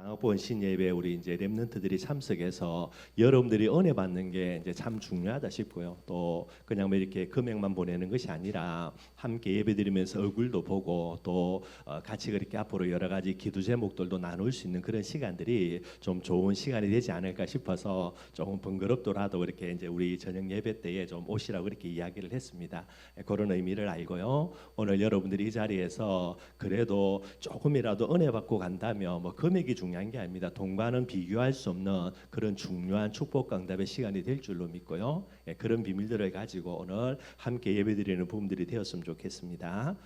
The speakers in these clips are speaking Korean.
장학본 신예배 우리 이제 렘넌트들이 참석해서 여러분들이 은혜 받는 게 이제 참 중요하다 싶고요. 또 그냥 뭐 이렇게 금액만 보내는 것이 아니라 함께 예배드리면서 얼굴도 보고 또 같이 그렇게 앞으로 여러 가지 기도 제목들도 나눌 수 있는 그런 시간들이 좀 좋은 시간이 되지 않을까 싶어서 조금 번거롭더라도 이렇게 이제 우리 저녁 예배 때에 좀 오시라고 그렇게 이야기를 했습니다. 그런 의미를 알고요. 오늘 여러분들이 이 자리에서 그래도 조금이라도 은혜 받고 간다면 뭐 금액이 중요한 게 아닙니다. 돈과는 비교할 수 없는 그런 중요한 축복 강답의 시간이 될 줄로 믿고요. 그런 비밀들을 가지고 오늘 함께 예배드리는 부분들이 되었으면 좋겠습니다.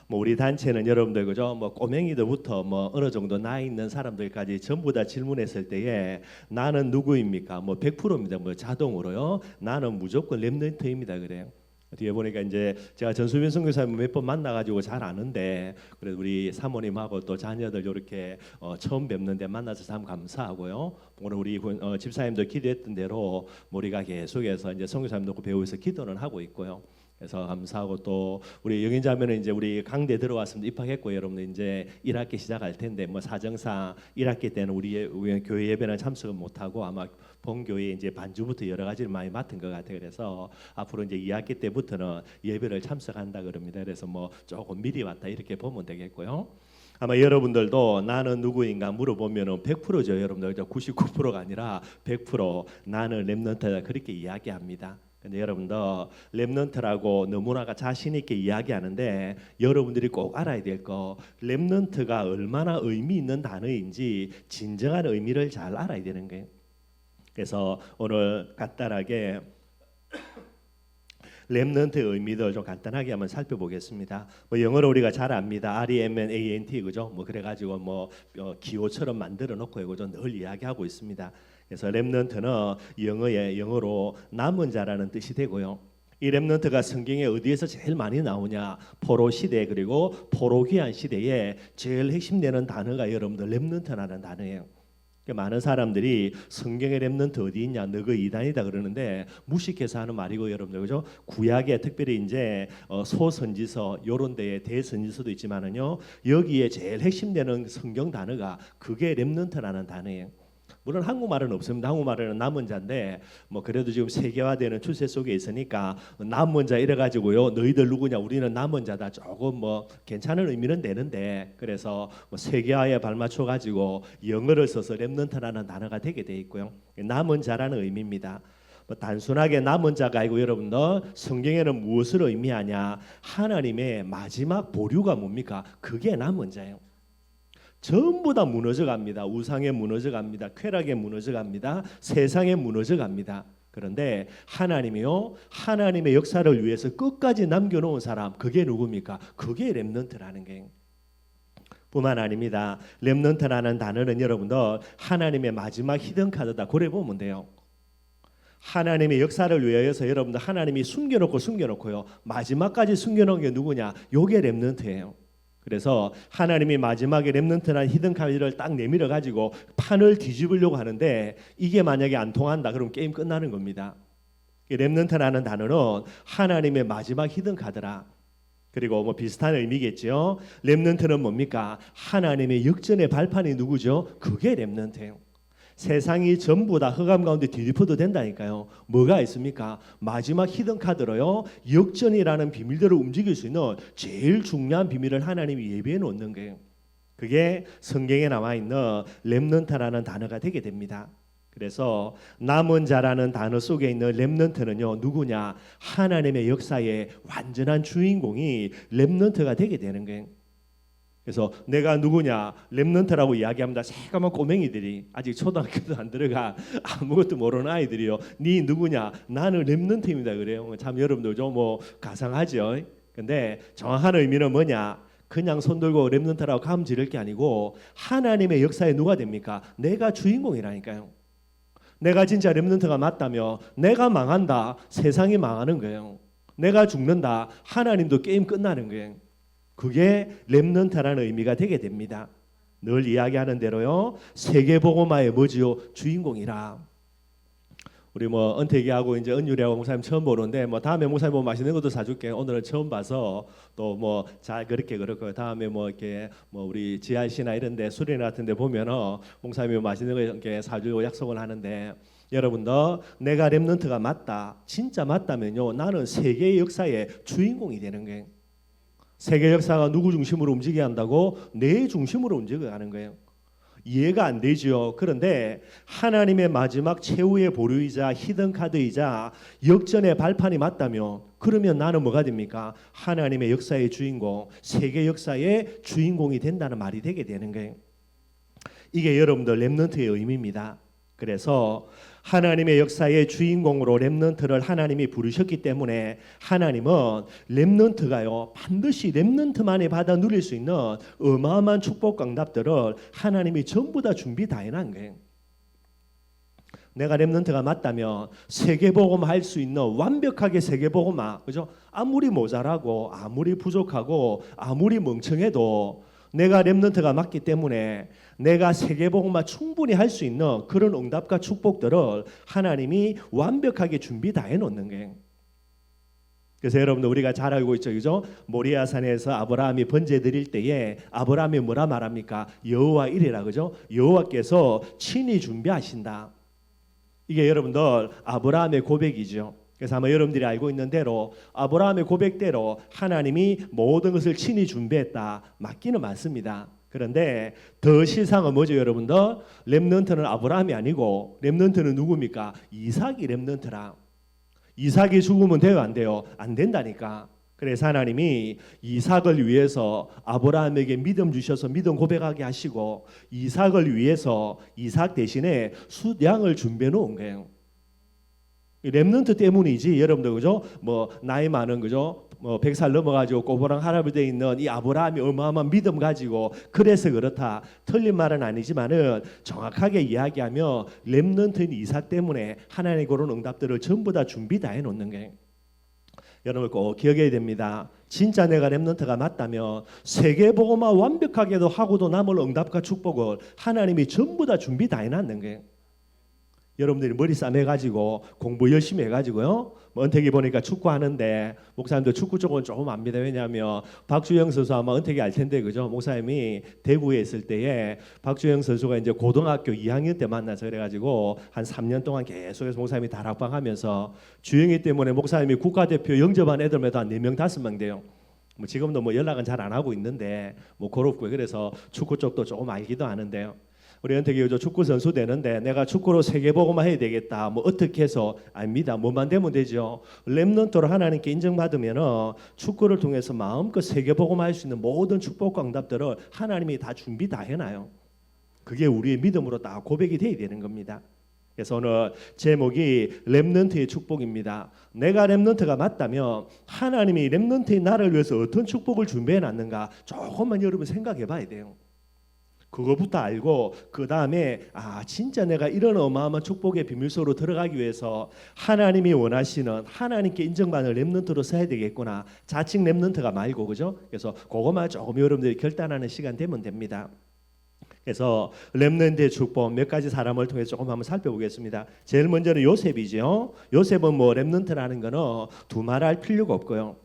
뭐 우리 단체는 여러분들 그죠? 뭐 꼬맹이들부터 뭐 어느 정도 나이 있는 사람들까지 전부 다 질문했을 때에 나는 누구입니까? 뭐 100%입니다. 뭐 자동으로요. 나는 무조건 렘넌트입니다. 그래요. 뒤에 보니까 이제 제가 전수빈 선교사님 몇 번 만나가지고 잘 아는데 그래도 우리 사모님하고 또 자녀들 이렇게 처음 뵙는데 만나서 참 감사하고요. 오늘 우리 집사님도 기도했던 대로 우리가 계속해서 이제 선교사님도 배우면서 기도는 하고 있고요. 그래서 감사하고 또 우리 영인자매는 이제 우리 강대 들어왔습니다. 입학했고 여러분들 이제 1학기 시작할 텐데 뭐 사정상 1학기 때는 우리 교회 예배는 참석을 못하고 아마 본교회 이제 반주부터 여러 가지를 많이 맡은 것 같아요. 그래서 앞으로 이제 2학기 때부터는 예배를 참석한다 그럽니다. 그래서 뭐 조금 미리 왔다 이렇게 보면 되겠고요. 아마 여러분들도 나는 누구인가 물어보면은 100%죠. 여러분들 99%가 아니라 100% 나는 렘넌트다 그렇게 이야기합니다. 근데 여러분들 렘넌트라고 너무나 자신 있게 이야기하는데 여러분들이 꼭 알아야 될 거 렘넌트가 얼마나 의미 있는 단어인지 진정한 의미를 잘 알아야 되는 거예요. 그래서 오늘 간단하게 렘넌트의 의미들 좀 간단하게 한번 살펴보겠습니다. 뭐 영어로 우리가 잘 압니다. REMNANT 그죠? 뭐 그래가지고 뭐 기호처럼 만들어 놓고 그죠? 늘 이야기하고 있습니다. 그래서 렘넌트는 영어로 남은 자라는 뜻이 되고요. 이 렘넌트가 성경에 어디에서 제일 많이 나오냐? 포로 시대 그리고 포로기한 시대에 제일 핵심되는 단어가 여러분들 렘넌트라는 단어예요. 많은 사람들이 성경의 렘넌트 어디 있냐? 너그 이단이다 그러는데 무식해서 하는 말이고 여러분들 그죠? 구약에 특별히 이제 소선지서 요런 데에 대선지서도 있지만은요. 여기에 제일 핵심되는 성경 단어가 그게 렘넌트라는 단어예요. 물론 한국말은 없습니다. 한국말은 남은 자인데 뭐 그래도 지금 세계화되는 추세 속에 있으니까 남은 자 이래 가지고요. 너희들 누구냐? 우리는 남은 자다. 조금 뭐 괜찮은 의미는 되는데 그래서 뭐 세계화에 발맞춰 가지고 영어를 써서 렘넌트라는 단어가 되게 돼 있고요. 남은 자라는 의미입니다. 뭐 단순하게 남은 자가 아니고 여러분들 성경에는 무엇을 의미하냐? 하나님의 마지막 보류가 뭡니까? 그게 남은 자예요. 전부 다 무너져 갑니다. 우상에 무너져 갑니다. 쾌락에 무너져 갑니다. 세상에 무너져 갑니다. 그런데 하나님이요, 하나님의 역사를 위해서 끝까지 남겨놓은 사람, 그게 누굽니까? 그게 렘넌트라는 게. 뿐만 아닙니다. 렘넌트라는 단어는 여러분들 하나님의 마지막 히든 카드다. 그래 보면 돼요. 하나님의 역사를 위하여서 여러분들 하나님이 숨겨놓고요. 마지막까지 숨겨놓은 게 누구냐? 요게 렘넌트예요. 그래서 하나님이 마지막에 렘넌트라는 히든 카드를 딱 내밀어 가지고 판을 뒤집으려고 하는데 이게 만약에 안 통한다 그러면 게임 끝나는 겁니다. 렘넌트라는 단어는 하나님의 마지막 히든 카드라. 그리고 뭐 비슷한 의미겠죠. 렘넌트는 뭡니까? 하나님의 역전의 발판이 누구죠? 그게 렘넌트예요. 세상이 전부 다 흑암 가운데 뒤집어도 된다니까요. 뭐가 있습니까? 마지막 히든 카드로요. 역전이라는 비밀들을 움직일 수 있는 제일 중요한 비밀을 하나님이 예비해 놓는 거예요. 그게 성경에 나와 있는 렘넌트라는 단어가 되게 됩니다. 그래서 남은 자라는 단어 속에 있는 렘넌트는요. 누구냐? 하나님의 역사의 완전한 주인공이 렘넌트가 되게 되는 거예요. 그래서 내가 누구냐 렘넌트라고 이야기합니다. 새까만 꼬맹이들이 아직 초등학교도 안 들어가 아무것도 모르는 아이들이요. 네 누구냐? 나는 렘넌트입니다. 그래요. 참 여러분들 좀 뭐 가상하죠. 근데 정확한 의미는 뭐냐? 그냥 손 들고 렘넌트라고 감 지를 게 아니고 하나님의 역사에 누가 됩니까? 내가 주인공이라니까요. 내가 진짜 렘넌트가 맞다며 내가 망한다. 세상이 망하는 거예요. 내가 죽는다. 하나님도 게임 끝나는 거예요. 그게 렘넌트라는 의미가 되게 됩니다. 늘 이야기하는 대로요. 세계복음화의 뭐지요? 주인공이라. 우리 뭐 은퇴기하고 이제 은유리하고 목사님 처음 보는데 뭐 다음에 목사님 뭐 맛있는 것도 사줄게. 오늘은 처음 봐서 또 뭐 잘 그렇게 그렇고 다음에 뭐 이렇게 뭐 우리 GRC나 이런데 수련회 같은데 보면은 목사님이 맛있는 거 이렇게 사주고 약속을 하는데 여러분들 내가 렘넌트가 맞다 진짜 맞다면요 나는 세계의 역사의 주인공이 되는 거예요. 세계 역사가 누구 중심으로 움직여야 한다고? 내 중심으로 움직여가는 거예요. 이해가 안 되죠. 그런데 하나님의 마지막 최후의 보루이자 히든카드이자 역전의 발판이 맞다면 그러면 나는 뭐가 됩니까? 하나님의 역사의 주인공, 세계 역사의 주인공이 된다는 말이 되게 되는 거예요. 이게 여러분들 렘넌트의 의미입니다. 그래서 하나님의 역사의 주인공으로 렘넌트를 하나님이 부르셨기 때문에 하나님은 렘넌트가요 반드시 렘넌트만이 받아 누릴 수 있는 어마어마한 축복 응답들을 하나님이 전부 다 준비 다 해놓은 거예요. 내가 렘넌트가 맞다면 세계복음 할 수 있는 완벽하게 세계복음화, 그죠? 아무리 모자라고 아무리 부족하고 아무리 멍청해도 내가 렘넌트가 맞기 때문에 내가 세계복음화 충분히 할 수 있는 그런 응답과 축복들을 하나님이 완벽하게 준비 다 해놓는 거예요. 그래서 여러분들 우리가 잘 알고 있죠, 그죠? 모리아산에서 아브라함이 번제 드릴 때에 아브라함이 뭐라 말합니까? 여호와 이래라, 그죠? 여호와께서 친히 준비하신다. 이게 여러분들 아브라함의 고백이죠. 그래서 아마 여러분들이 알고 있는 대로 아브라함의 고백대로 하나님이 모든 것을 친히 준비했다. 맞기는 맞습니다. 그런데 더 실상은 뭐죠, 여러분들? 렘넌트는 아브라함이 아니고 렘넌트는 누굽니까? 이삭이 렘넌트라. 이삭이 죽으면 돼요, 안 돼요? 안 된다니까. 그래서 하나님이 이삭을 위해서 아브라함에게 믿음 주셔서 믿음 고백하게 하시고 이삭을 위해서 이삭 대신에 숫양을 준비해 놓은 거예요. 렘넌트 때문이지 여러분들, 그죠? 뭐 나이 많은, 그죠? 뭐 100살 넘어가지고 꼬부랑 할아버지 돼 있는 이 아브라함이 어마어마한 믿음 가지고 그래서 그렇다. 틀린 말은 아니지만은 정확하게 이야기하면 렘넌트인 이삭 때문에 하나님의 그런 응답들을 전부 다 준비 다 해놓는 거예요. 여러분 꼭 기억해야 됩니다. 진짜 내가 렘넌트가 맞다면 세계복음화 완벽하게도 하고도 남을 응답과 축복을 하나님이 전부 다 준비 다 해놨는 거예요. 여러분들이 머리 싸매가지고 공부 열심히 해가지고요. 뭐 은택이 보니까 축구하는데 목사님도 축구 쪽은 조금 압니다. 왜냐하면 박주영 선수 아마 은택이 알 텐데, 그죠? 목사님이 대구에 있을 때에 박주영 선수가 이제 고등학교 2학년 때 만나서 그래가지고 한 3년 동안 계속해서 목사님이 다락방하면서 주영이 때문에 목사님이 국가대표 영접한 애들마다 한 4명 5명 돼요. 뭐 지금도 뭐 연락은 잘 안 하고 있는데 뭐 고롭고요. 그래서 축구 쪽도 조금 알기도 하는데요. 우리 은택이 축구 선수 되는데 내가 축구로 세계복음화 해야 되겠다. 뭐 어떻게 해서 아닙니다. 뭐만 되면 되죠. 렘넌트로 하나님께 인정받으면은 축구를 통해서 마음껏 세계복음화 할 수 있는 모든 축복과 응답들을 하나님이 다 준비 다 해놔요. 그게 우리의 믿음으로 다 고백이 돼야 되는 겁니다. 그래서 오늘 제목이 렘넌트의 축복입니다. 내가 렘넌트가 맞다면 하나님이 렘넌트의 나를 위해서 어떤 축복을 준비해 놨는가 조금만 여러분 생각해 봐야 돼요. 그거부터 알고 그 다음에 진짜 내가 이런 어마어마한 축복의 비밀소로 들어가기 위해서 하나님이 원하시는 하나님께 인정받는 렘넌트로 써야 되겠구나. 자칭 렘넌트가 말고, 그죠? 그래서 그것만 조금 여러분들이 결단하는 시간 되면 됩니다. 그래서 렘넌트의 축복 몇 가지 사람을 통해서 조금 한번 살펴보겠습니다. 제일 먼저는 요셉이죠. 요셉은 뭐 렘넌트라는 거는 두말할 필요가 없고요.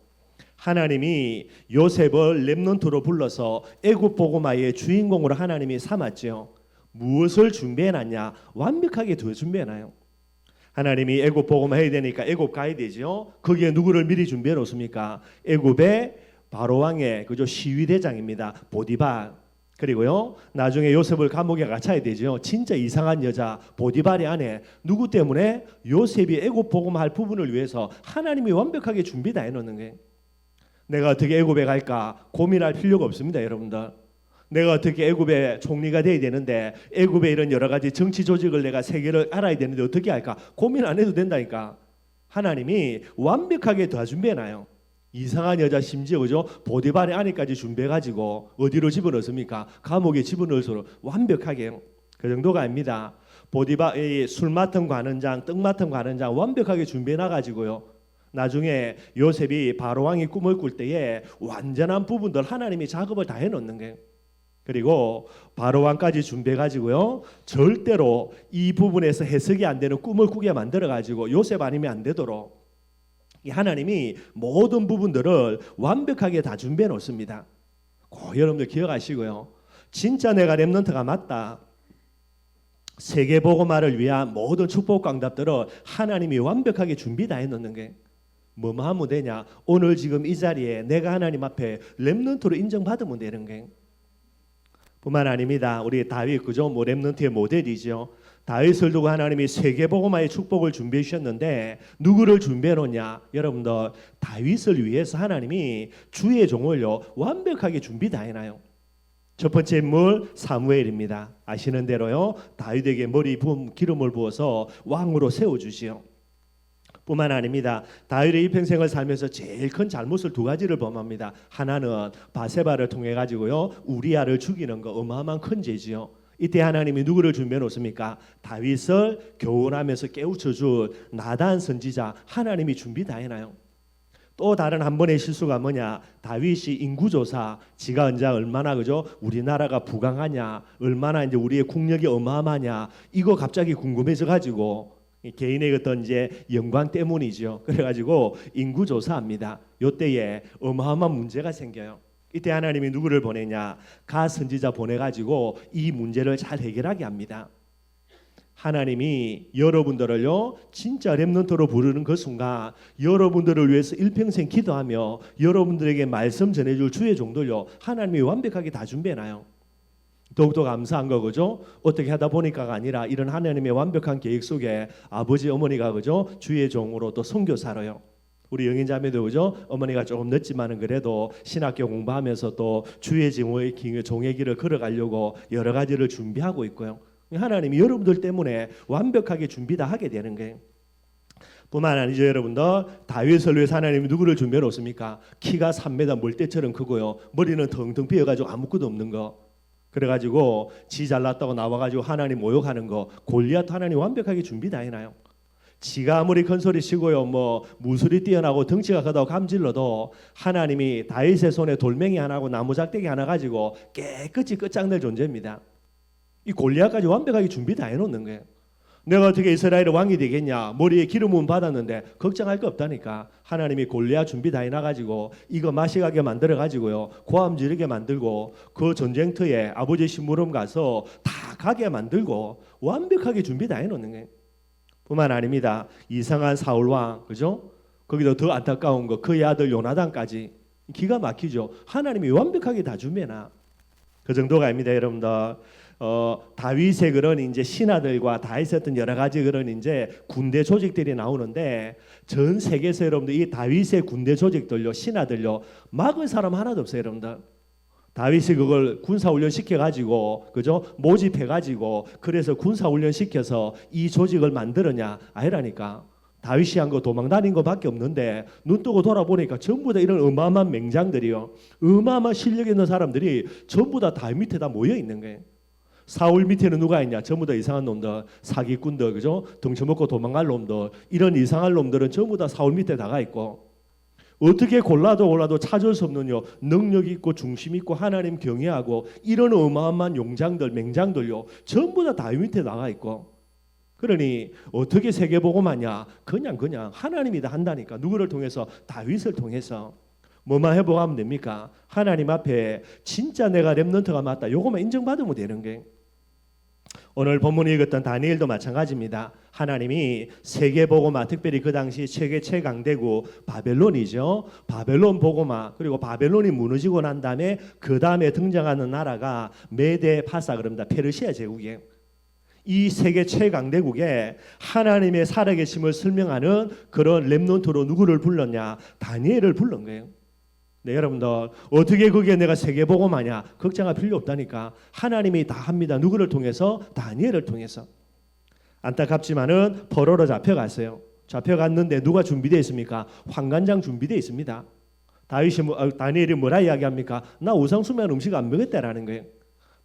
하나님이 요셉을 렘넌트로 불러서 애굽 복음화의 주인공으로 하나님이 삼았죠. 무엇을 준비해놨냐? 완벽하게 더 준비해놔요. 하나님이 애굽 복음화 해야 되니까 애굽 가야 되죠. 거기에 누구를 미리 준비해 놓습니까? 애굽의 바로 왕의 그죠 시위대장입니다. 보디발. 그리고요 나중에 요셉을 감옥에 갇혀야 되죠. 진짜 이상한 여자 보디발의 아내. 누구 때문에? 요셉이 애굽 복음화할 부분을 위해서 하나님이 완벽하게 준비 다 해놓는 거예요. 내가 어떻게 애굽에 갈까 고민할 필요가 없습니다, 여러분들. 내가 어떻게 애굽의 총리가 돼야 되는데 애굽의 이런 여러 가지 정치 조직을 내가 세계를 알아야 되는데 어떻게 할까 고민 안 해도 된다니까. 하나님이 완벽하게 다 준비해놔요. 이상한 여자 심지어 그죠 보디발의 아내까지 준비해가지고 어디로 집어넣습니까? 감옥에 집어넣어서 완벽하게. 그 정도가 아닙니다. 보디발 술 맡은 관원장, 떡 맡은 관원장 완벽하게 준비해놔가지고요. 나중에 요셉이 바로 왕이 꿈을 꿀 때에 완전한 부분들 하나님이 작업을 다 해놓는 거예요. 그리고 바로 왕까지 준비해 가지고요. 절대로 이 부분에서 해석이 안 되는 꿈을 꾸게 만들어 가지고 요셉 아니면 안 되도록 이 하나님이 모든 부분들을 완벽하게 다 준비해 놓습니다. 꼭 여러분들 기억하시고요. 진짜 내가 렘넌트가 맞다. 세계복음화를 위한 모든 축복과 응답들을 하나님이 완벽하게 준비 다 해놓는 게 뭐만 하면 되냐? 오늘 지금 이 자리에 내가 하나님 앞에 렘넌트로 인정받으면 되는 게 뿐만 아닙니다. 우리 다윗 그죠? 뭐 렘넌트의 모델이죠. 다윗을 두고 하나님이 세계복음화의 축복을 준비해 주셨는데 누구를 준비해 놓냐? 여러분들 다윗을 위해서 하나님이 주의 종을요 완벽하게 준비 다 해놔요. 첫 번째 인물 사무엘입니다. 아시는 대로요 다윗에게 머리 부음 기름을 부어서 왕으로 세워주지요. 뿐만 아닙니다. 다윗의 일평생을 살면서 제일 큰 잘못을 두 가지를 범합니다. 하나는 바세바를 통해 가지고요 우리아를 죽이는 거 어마어마한 큰 죄지요. 이때 하나님이 누구를 준비해 놓습니까? 다윗을 교훈하면서 깨우쳐줄 나단 선지자 하나님이 준비 다 해놔요. 또 다른 한 번의 실수가 뭐냐? 다윗이 인구조사, 지가 이제 얼마나 그죠? 우리나라가 부강하냐, 얼마나 이제 우리의 국력이 어마어마하냐, 이거 갑자기 궁금해져 가지고 개인의 어떤 이제 영광 때문이죠. 그래가지고 인구조사합니다. 요때에 어마어마한 문제가 생겨요. 이때 하나님이 누구를 보내냐? 가 선지자 보내가지고 이 문제를 잘 해결하게 합니다. 하나님이 여러분들을요 진짜 렘넌트로 부르는 그 순간 여러분들을 위해서 일평생 기도하며 여러분들에게 말씀 전해줄 주의 종들요 하나님이 완벽하게 다 준비해놔요. 더욱더 감사한 거 그죠? 어떻게 하다 보니까가 아니라 이런 하나님의 완벽한 계획 속에 아버지 어머니가 그죠? 주의 종으로 또 선교사로요. 우리 영인자매도 그죠? 어머니가 조금 늦지만은 그래도 신학교 공부하면서 또 주의 종의 길을 걸어가려고 여러 가지를 준비하고 있고요. 하나님이 여러분들 때문에 완벽하게 준비 다 하게 되는 거예요. 뿐만 아니죠 여러분들. 다윗을 위해서 하나님이 누구를 준비해 놓습니까? 키가 3m 멀대처럼 크고요 머리는 텅텅 비어가지고 아무것도 없는 거. 그래가지고 지 잘났다고 나와가지고 하나님 모욕하는 거 골리앗 하나님 완벽하게 준비 다 해놔요. 지가 아무리 큰 소리 치고요 뭐 무술이 뛰어나고 덩치가 크다고 감질러도 하나님이 다윗의 손에 돌멩이 하나고 나무작대기 하나 가지고 깨끗이 끝장낼 존재입니다. 이 골리앗까지 완벽하게 준비 다 해놓는 거예요. 내가 어떻게 이스라엘의 왕이 되겠냐? 머리에 기름은 받았는데 걱정할 거 없다니까. 하나님이 골리앗 준비 다 해놔가지고 이거 마시가게 만들어가지고요 고함 지르게 만들고 그 전쟁터에 아버지 심부름 가서 다 가게 만들고 완벽하게 준비 다 해놓는 거예요. 뿐만 아닙니다. 이상한 사울 왕 그죠? 거기도 더 안타까운 거 그의 아들 요나단까지 기가 막히죠. 하나님이 완벽하게 다 준비해놔. 그 정도가 아닙니다 여러분들. 다윗의 그런 이제 신하들과 다윗의 어떤 여러 가지 그런 이제 군대 조직들이 나오는데 전 세계에서 여러분들 이 다윗의 군대 조직들요 신하들요 막을 사람 하나도 없어요 여러분들. 다윗이 그걸 군사훈련 시켜가지고 그죠 모집해가지고 그래서 군사훈련 시켜서 이 조직을 만들었냐? 아니라니까. 다윗이 한 거 도망 다닌 거밖에 없는데 눈 뜨고 돌아보니까 전부 다 이런 어마어마한 맹장들이요 어마어마한 실력 있는 사람들이 전부 다 다윗 밑에 다 모여 있는 거예요. 사울 밑에는 누가 있냐? 전부 다 이상한 놈들, 사기꾼들, 그죠? 덩쳐먹고 도망갈 놈들, 이런 이상한 놈들은 전부 다 사울 밑에 다가 있고 어떻게 골라도 찾을 수 없는 능력 있고 중심 있고 하나님 경외하고 이런 어마어마한 용장들, 맹장들요 전부 다 다윗 밑에 나가 있고 그러니 어떻게 세계복음하냐? 그냥 하나님이 다 한다니까. 누구를 통해서? 다윗을 통해서. 뭐만 해보면 됩니까? 하나님 앞에 진짜 내가 렘넌트가 맞다. 요거만 인정받으면 되는 게. 오늘 본문에 읽었던 다니엘도 마찬가지입니다. 하나님이 세계복음화 특별히 그 당시 세계 최강대국 바벨론이죠. 바벨론 복음화 그리고 바벨론이 무너지고 난 다음에 그 다음에 등장하는 나라가 메데 파사 그럽니다. 페르시아 제국이에요. 이 세계 최강대국에 하나님의 살아계심을 설명하는 그런 렘넌트로 누구를 불렀냐? 다니엘을 불른 거예요. 네, 여러분들 어떻게 그게 내가 세계복음하냐? 걱정할 필요 없다니까. 하나님이 다 합니다. 누구를 통해서? 다니엘을 통해서. 안타깝지만은 포로로 잡혀갔어요. 잡혀갔는데 누가 준비되어 있습니까? 환관장 준비되어 있습니다. 다니엘이 뭐라 이야기합니까? 나 우상숭배한 음식 안 먹겠다라는 거예요.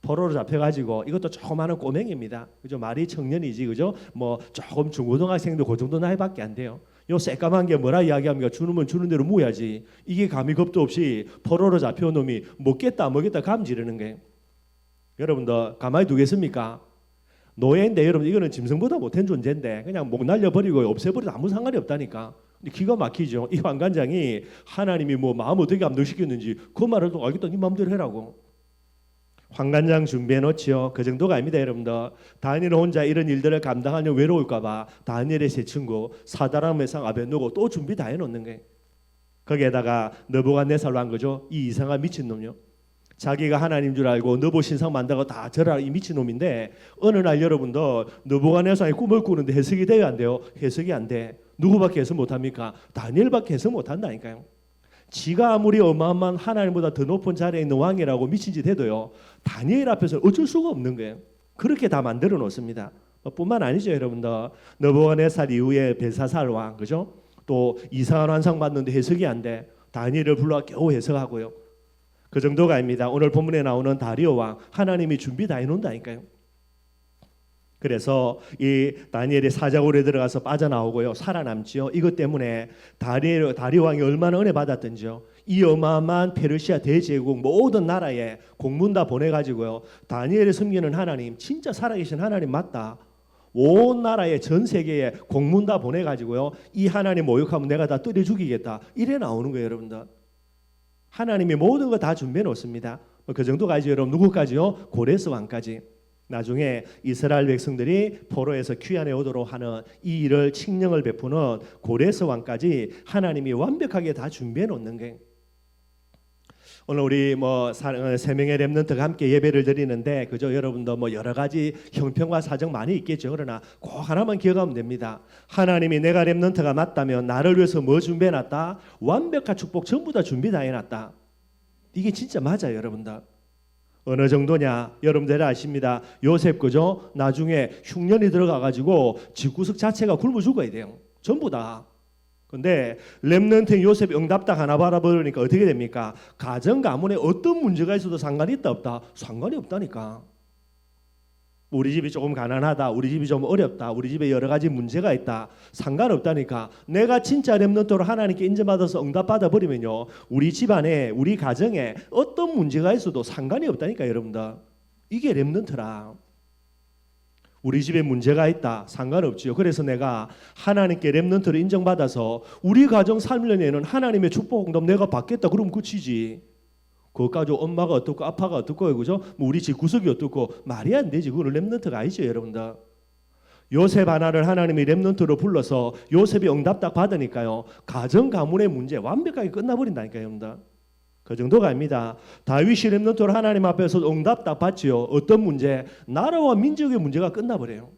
포로로 잡혀가지고 이것도 조그마한 꼬맹입니다. 그죠? 말이 청년이지 그죠? 뭐 조금 중고등학생도 그 정도 나이밖에 안 돼요. 요 새까만 게 뭐라 이야기합니까? 주는 주는 대로 모야지. 이게 감히 겁도 없이 포로로 잡혀온 놈이 먹겠다 감지르는 거예요. 여러분들 가만히 두겠습니까? 노예인데 여러분 이거는 짐승보다 못한 존재인데 그냥 목 날려버리고 없애버려도 아무 상관이 없다니까. 근데 기가 막히죠. 이 환관장이 하나님이 뭐 마음 어떻게 감동시켰는지 그 말을 또 알겠다 네 마음대로 해라고. 환관장 준비해 놓지요. 그 정도가 아닙니다 여러분들. 다니엘 혼자 이런 일들을 감당하려 외로울까봐 다니엘의 세 친구 사드락 메삭 아벳느고 또 준비 다 해놓는 거예요. 거기에다가 느부갓네살 왕 거죠. 이 이상한 미친놈요. 자기가 하나님 줄 알고 느보 신상 만다고 다 절하라 이 미친놈인데 어느 날 여러분들 느부갓네살이 꿈을 꾸는데 해석이 돼요 안 돼요? 해석이 안 돼. 누구밖에 해석 못합니까? 다니엘밖에 해석 못한다니까요. 지가 아무리 어마어마한 하나님보다 더 높은 자리에 있는 왕이라고 미친 짓 해도요 다니엘 앞에서 어쩔 수가 없는 거예요. 그렇게 다 만들어 놓습니다. 뿐만 아니죠 여러분들. 느부갓네살 이후에 벨사살 왕 그죠? 또 이상한 환상 봤는데 해석이 안 돼. 다니엘을 불러 겨우 해석하고요. 그 정도가 아닙니다. 오늘 본문에 나오는 다리오 왕 하나님이 준비 다 해놓는다니까요. 그래서 이 다니엘이 사자굴에 들어가서 빠져나오고요 살아남지요. 이것 때문에 다리오 왕이 얼마나 은혜 받았던지요. 이 어마어마한 페르시아 대제국 모든 나라에 공문 다 보내가지고요 다니엘이 섬기는 하나님 진짜 살아계신 하나님 맞다. 온 나라에 전 세계에 공문 다 보내가지고요 이 하나님 모욕하면 내가 다 때려 죽이겠다 이래 나오는 거예요 여러분들. 하나님이 모든 거 다 준비해 놓습니다. 그 정도까지 여러분 누구까지요? 고레스 왕까지. 나중에 이스라엘 백성들이 포로에서 귀환해 오도록 하는 이 일을 칙령을 베푸는 고레스 왕까지 하나님이 완벽하게 다 준비해 놓는 거예요. 오늘 우리 세 명의 렘넌트가 함께 예배를 드리는데 그죠 여러분도 여러 가지 형평과 사정 많이 있겠죠. 그러나 꼭 하나만 기억하면 됩니다. 하나님이 내가 렘넌트가 맞다면 나를 위해서 뭐 준비해놨다? 완벽한 축복 전부 다 준비 다 해놨다. 이게 진짜 맞아요 여러분들. 어느 정도냐 여러분들 아십니다. 요셉 그죠 나중에 흉년이 들어가가지고 집구석 자체가 굶어 죽어야 돼요. 전부 다. 근데 렘넌트 요셉 응답딱 하나 바라보니까 어떻게 됩니까? 가정 가문에 어떤 문제가 있어도 상관이 있다 없다? 상관이 없다니까. 우리 집이 조금 가난하다, 우리 집이 좀 어렵다, 우리 집에 여러 가지 문제가 있다, 상관없다니까. 내가 진짜 렘넌트로 하나님께 인정받아서 응답받아 버리면요 우리 집안에 우리 가정에 어떤 문제가 있어도 상관이 없다니까 여러분들. 이게 렘넌트라. 우리 집에 문제가 있다 상관없지요. 그래서 내가 하나님께 렘넌트로 인정받아서 우리 가정 살려내는 하나님의 축복 응답 내가 받겠다 그러면 끝이지. 그것까지 엄마가 어떻고 아빠가 어떻고 그죠? 우리 집 구석이 어떻고 말이 안 되지. 그거는 렘넌트가 아니죠 여러분들. 요셉 하나를 하나님이 렘넌트로 불러서 요셉이 응답 딱 받으니까요 가정 가문의 문제 완벽하게 끝나버린다니까요 여러분들. 그 정도가 아닙니다. 다윗이 렘넌트로 하나님 앞에서 응답 딱 받지요. 어떤 문제? 나라와 민족의 문제가 끝나버려요.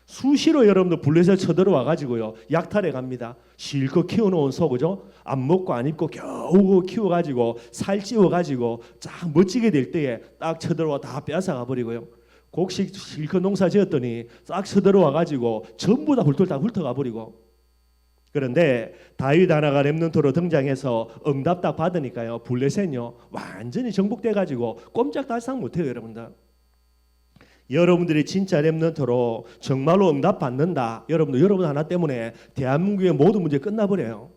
수시로 여러분들 블레셋 쳐들어와 가지고요 약탈해 갑니다. 실컷 키워놓은 소 그죠? 안 먹고 안 입고 겨우 키워가지고 살 찌워가지고 쫙 멋지게 될 때에 딱 쳐들어와 다 빼앗아가 버리고요. 곡식 실컷 농사 지었더니 싹 쳐들어와 가지고 전부 다 훑어가 버리고. 그런데 다윗 하나가 렘넌트로 등장해서 응답 딱 받으니까요 블레셋요 완전히 정복돼 가지고 꼼짝달싹 못해요 여러분들. 여러분들이 진짜 렘넌트로 정말로 응답 받는다. 여러분 하나 때문에 대한민국의 모든 문제 끝나버려요.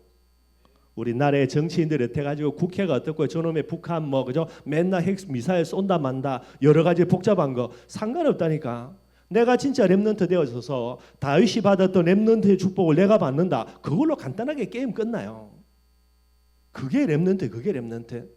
우리나라의 정치인들이 어때가지고 국회가 어떻고 저놈의 북한 그죠 맨날 핵 미사일 쏜다 만다 여러 가지 복잡한 거 상관없다니까. 내가 진짜 렘넌트 되어서서 다윗이 받았던 렘넌트의 축복을 내가 받는다. 그걸로 간단하게 게임 끝나요. 그게 렘넌트.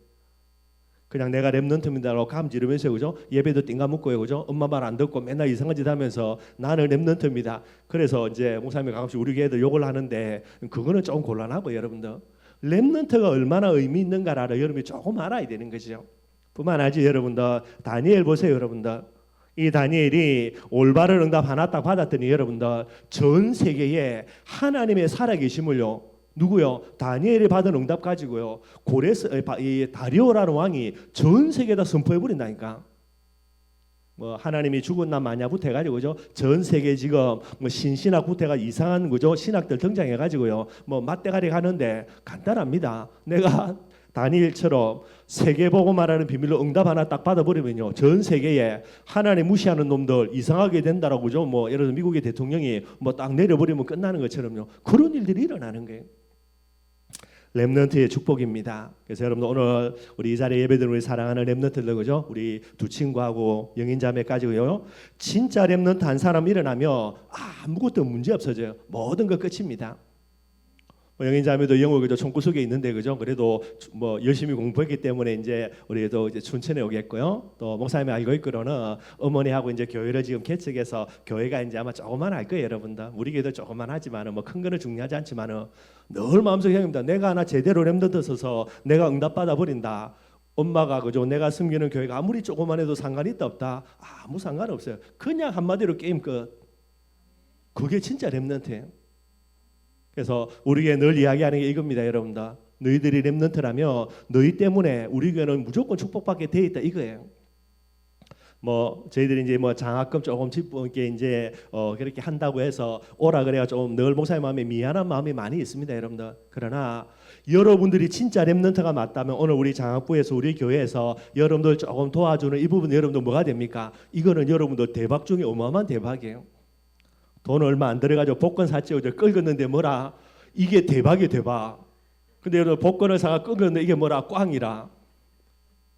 그냥 내가 렘넌트입니다라고 감 지르면서 그죠? 예배도 띵가 묻고요 그죠? 엄마 말 안 듣고 맨날 이상한 짓 하면서 나는 렘넌트입니다. 그래서 이제 목사님이 가끔씩 우리 교회도 욕을 하는데 그거는 조금 곤란하고 여러분들 렘넌트가 얼마나 의미 있는가를 여러분이 조금 알아야 되는 거죠. 뿐만 아니라 여러분들 다니엘 보세요 여러분들. 이 다니엘이 올바른 응답 하나 딱 받았더니 여러분들 전 세계에 하나님의 살아계심을요 누구요? 다니엘이 받은 응답 가지고요 이 다리오라는 왕이 전 세계에다 선포해 버린다니까. 하나님이 죽은 날 마냐부터 해가지고 그죠? 전 세계 지금 신신학부터가 이상한 그죠? 신학들 등장해가지고요 맞대가리 가는데 간단합니다. 내가 다니엘처럼 세계보고 말하는 비밀로 응답 하나 딱 받아버리면요 전 세계에 하나님 무시하는 놈들 이상하게 된다라고 그죠? 예를 들어 미국의 대통령이 딱 내려버리면 끝나는 것처럼요 그런 일들이 일어나는 거예요. 렘넌트의 축복입니다. 그래서 여러분들 오늘 우리 이 자리에 예배드리는 우리 사랑하는 렘넌트들 그죠? 우리 두 친구하고 영인자매까지고요. 진짜 렘넌트 한 사람 일어나면 아무것도 문제 없어져요. 모든 거 끝입니다. 영인자매도 영어 그죠? 총구석에 있는데 그죠? 그래도 뭐 열심히 공부했기 때문에 이제 우리도 이제 춘천에 오겠고요. 또 목사님이 알고 있기로는 어머니하고 이제 교회를 지금 개척해서 교회가 이제 아마 조금만 할 거예요, 여러분들. 우리 교회도 조금만 하지만은 뭐 큰 거는 중요하지 않지만은 늘 마음속에 생각합니다. 내가 하나 제대로 렘넌트 서서 내가 응답받아 버린다. 엄마가 그죠? 내가 섬기는 교회가 아무리 조그만 해도 상관이 있다 없다. 아무 상관 없어요. 그냥 한마디로 게임 끝. 그게 진짜 렘넌트예요. 그래서 우리 교회 늘 이야기하는 게 이겁니다, 여러분들. 너희들이 렘넌트라면 너희 때문에 우리 교회는 무조건 축복받게 돼 있다 이거예요. 뭐 저희들이 이제 뭐 장학금 조금 집게 이제 그렇게 한다고 해서 오라 그래가 좀 늘 목사님 마음에 미안한 마음이 많이 있습니다, 여러분들. 그러나 여러분들이 진짜 렘넌트가 맞다면 오늘 우리 장학부에서 우리 교회에서 여러분들 조금 도와주는 이 부분 여러분들 뭐가 됩니까? 이거는 여러분들 대박 중에 어마어마한 대박이에요. 돈 얼마 안 들어가지고 복권 샀죠. 긁었는데 뭐라? 이게 대박이 대박. 근데 여러분 복권을 사가 긁었는데 이게 뭐라? 꽝이라.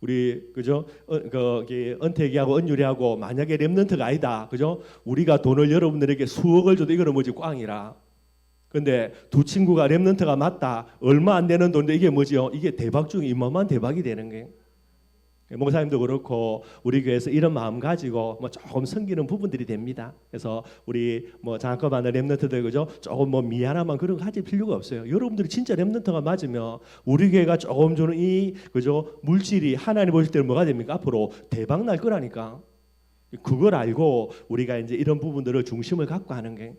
우리 그죠? 거기 은택이하고 은유리하고 만약에 렘넌트가 아니다. 그죠? 우리가 돈을 여러분들에게 수억을 줘도 이거는 뭐지? 꽝이라. 근데 두 친구가 렘넌트가 맞다. 얼마 안 되는 돈인데 이게 뭐지요? 이게 대박 중에 이만한 대박이 되는 거예요. 목사님도 그렇고 우리 교회에서 이런 마음 가지고 뭐 조금 섬기는 부분들이 됩니다. 그래서 우리 뭐 장학금 받는 렘넌트들 그죠? 조금 뭐 미안함만 그런 거 가질 필요가 없어요. 여러분들이 진짜 렘넌트가 맞으면 우리 교회가 조금 주는 이 그죠? 물질이 하나님 보실 때는 뭐가 됩니까? 앞으로 대박 날 거라니까. 그걸 알고 우리가 이제 이런 부분들을 중심을 갖고 하는 게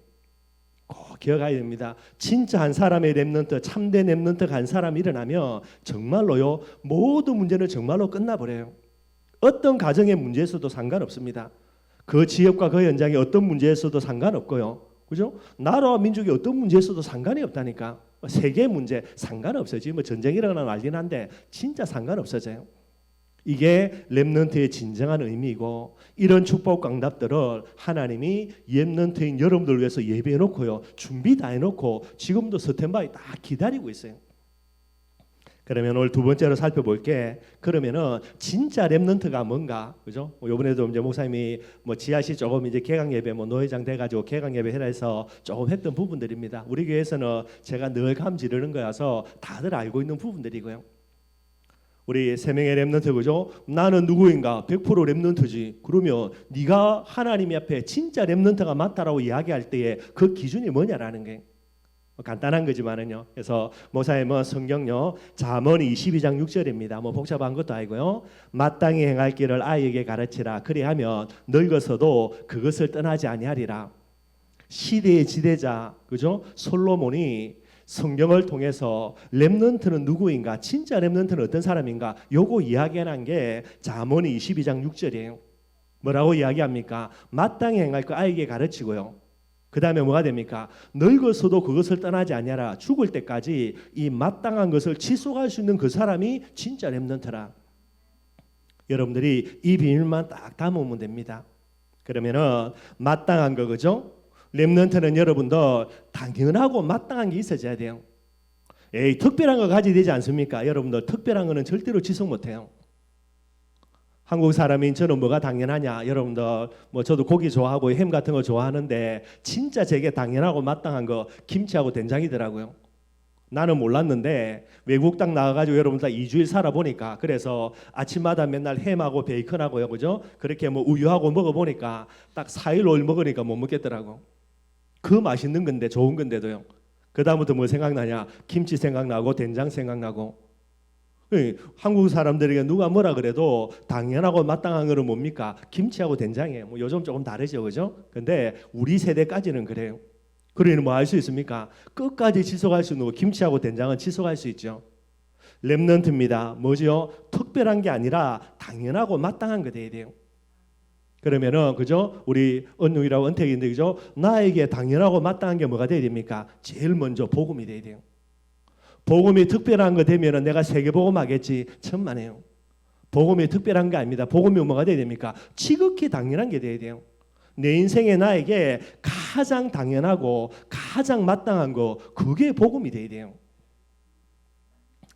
꼭 기억해야 됩니다. 진짜 한 사람의 렘넌트, 참된 렘넌트가 한 사람이 일어나면 정말로요 모든 문제는 정말로 끝나버려요. 어떤 가정의 문제에서도 상관없습니다. 그 지역과 그 현장의 어떤 문제에서도 상관없고요. 그죠? 나라와 민족의 어떤 문제에서도 상관이 없다니까. 세계 문제 상관없어요. 지금 뭐 전쟁이 일어나는 난리 난데 진짜 상관없어져요. 이게 렘넌트의 진정한 의미이고 이런 축복 강답들을 하나님이 렘넌트인 여러분들 위해서 예배해 놓고요. 준비 다 해놓고 지금도 스탠바이 딱 기다리고 있어요. 그러면 오늘 두 번째로 살펴볼게. 그러면은 진짜 렘넌트가 뭔가, 그죠? 이번에도 이제 목사님이 뭐 지하시 조금 이제 개강 예배 뭐 노회장 돼가지고 개강 예배 해라 해서 조금 했던 부분들입니다. 우리 교회에서는 제가 늘 감지르는 거라서 다들 알고 있는 부분들이고요. 우리 세 명의 렘넌트 그죠? 나는 누구인가? 100% 렘넌트지. 그러면 네가 하나님 앞에 진짜 렘넌트가 맞다라고 이야기할 때에 그 기준이 뭐냐라는 게 간단한 거지만은요. 그래서 목사님은 성경요 잠언 22장 6절입니다. 뭐 복잡한 것도 아니고요. 마땅히 행할 길을 아이에게 가르치라. 그리하면 늙어서도 그것을 떠나지 아니하리라. 시대의 지대자 그죠? 솔로몬이 성경을 통해서 렘넌트는 누구인가? 진짜 렘넌트는 어떤 사람인가? 요거 이야기하는 게 잠언 22장 6절이에요. 뭐라고 이야기합니까? 마땅히 행할 거 아이에게 가르치고요. 그 다음에 뭐가 됩니까? 늙어서도 그것을 떠나지 아니하라. 죽을 때까지 이 마땅한 것을 지속할 수 있는 그 사람이 진짜 렘넌트라. 여러분들이 이 비밀만 딱 담으면 됩니다. 그러면은 마땅한 거 그죠? 렘넌트는 여러분들 당연하고 마땅한 게 있어져야 돼요. 에이 특별한 거 가지야 되지 않습니까? 여러분들 특별한 거는 절대로 지속 못해요. 한국 사람인 저는 뭐가 당연하냐? 여러분들 뭐 저도 고기 좋아하고 햄 같은 거 좋아하는데 진짜 제게 당연하고 마땅한 거 김치하고 된장이더라고요. 나는 몰랐는데 외국 땅 나가가지고 여러분 다 2주일 살아보니까 그래서 아침마다 맨날 햄하고 베이컨하고요, 그죠? 그렇게 뭐 우유하고 먹어보니까 딱 4일 5일 먹으니까 못 먹겠더라고. 그 맛있는 건데 좋은 건데도요. 그 다음부터 뭐 생각나냐? 김치 생각나고 된장 생각나고. 한국 사람들에게 누가 뭐라 그래도 당연하고 마땅한 거는 뭡니까? 김치하고 된장이에요. 뭐 요즘 조금 다르죠, 그죠? 근데 우리 세대까지는 그래요. 그러니 뭐 할 수 있습니까? 끝까지 지속할 수 있는 거 김치하고 된장은 지속할 수 있죠. 렘넌트입니다. 뭐죠? 특별한 게 아니라 당연하고 마땅한 거 돼야 돼요. 그러면은 그죠? 우리 은웅이라고 은택인데 그죠? 나에게 당연하고 마땅한 게 뭐가 돼야 됩니까? 제일 먼저 복음이 돼야 돼요. 복음이 특별한 거 되면은 내가 세계복음 하겠지. 천만에요. 복음이 특별한 게 아닙니다. 복음이 뭐가 돼야 됩니까? 지극히 당연한 게 돼야 돼요. 내 인생에 나에게 가장 당연하고 가장 마땅한 거 그게 복음이 돼야 돼요.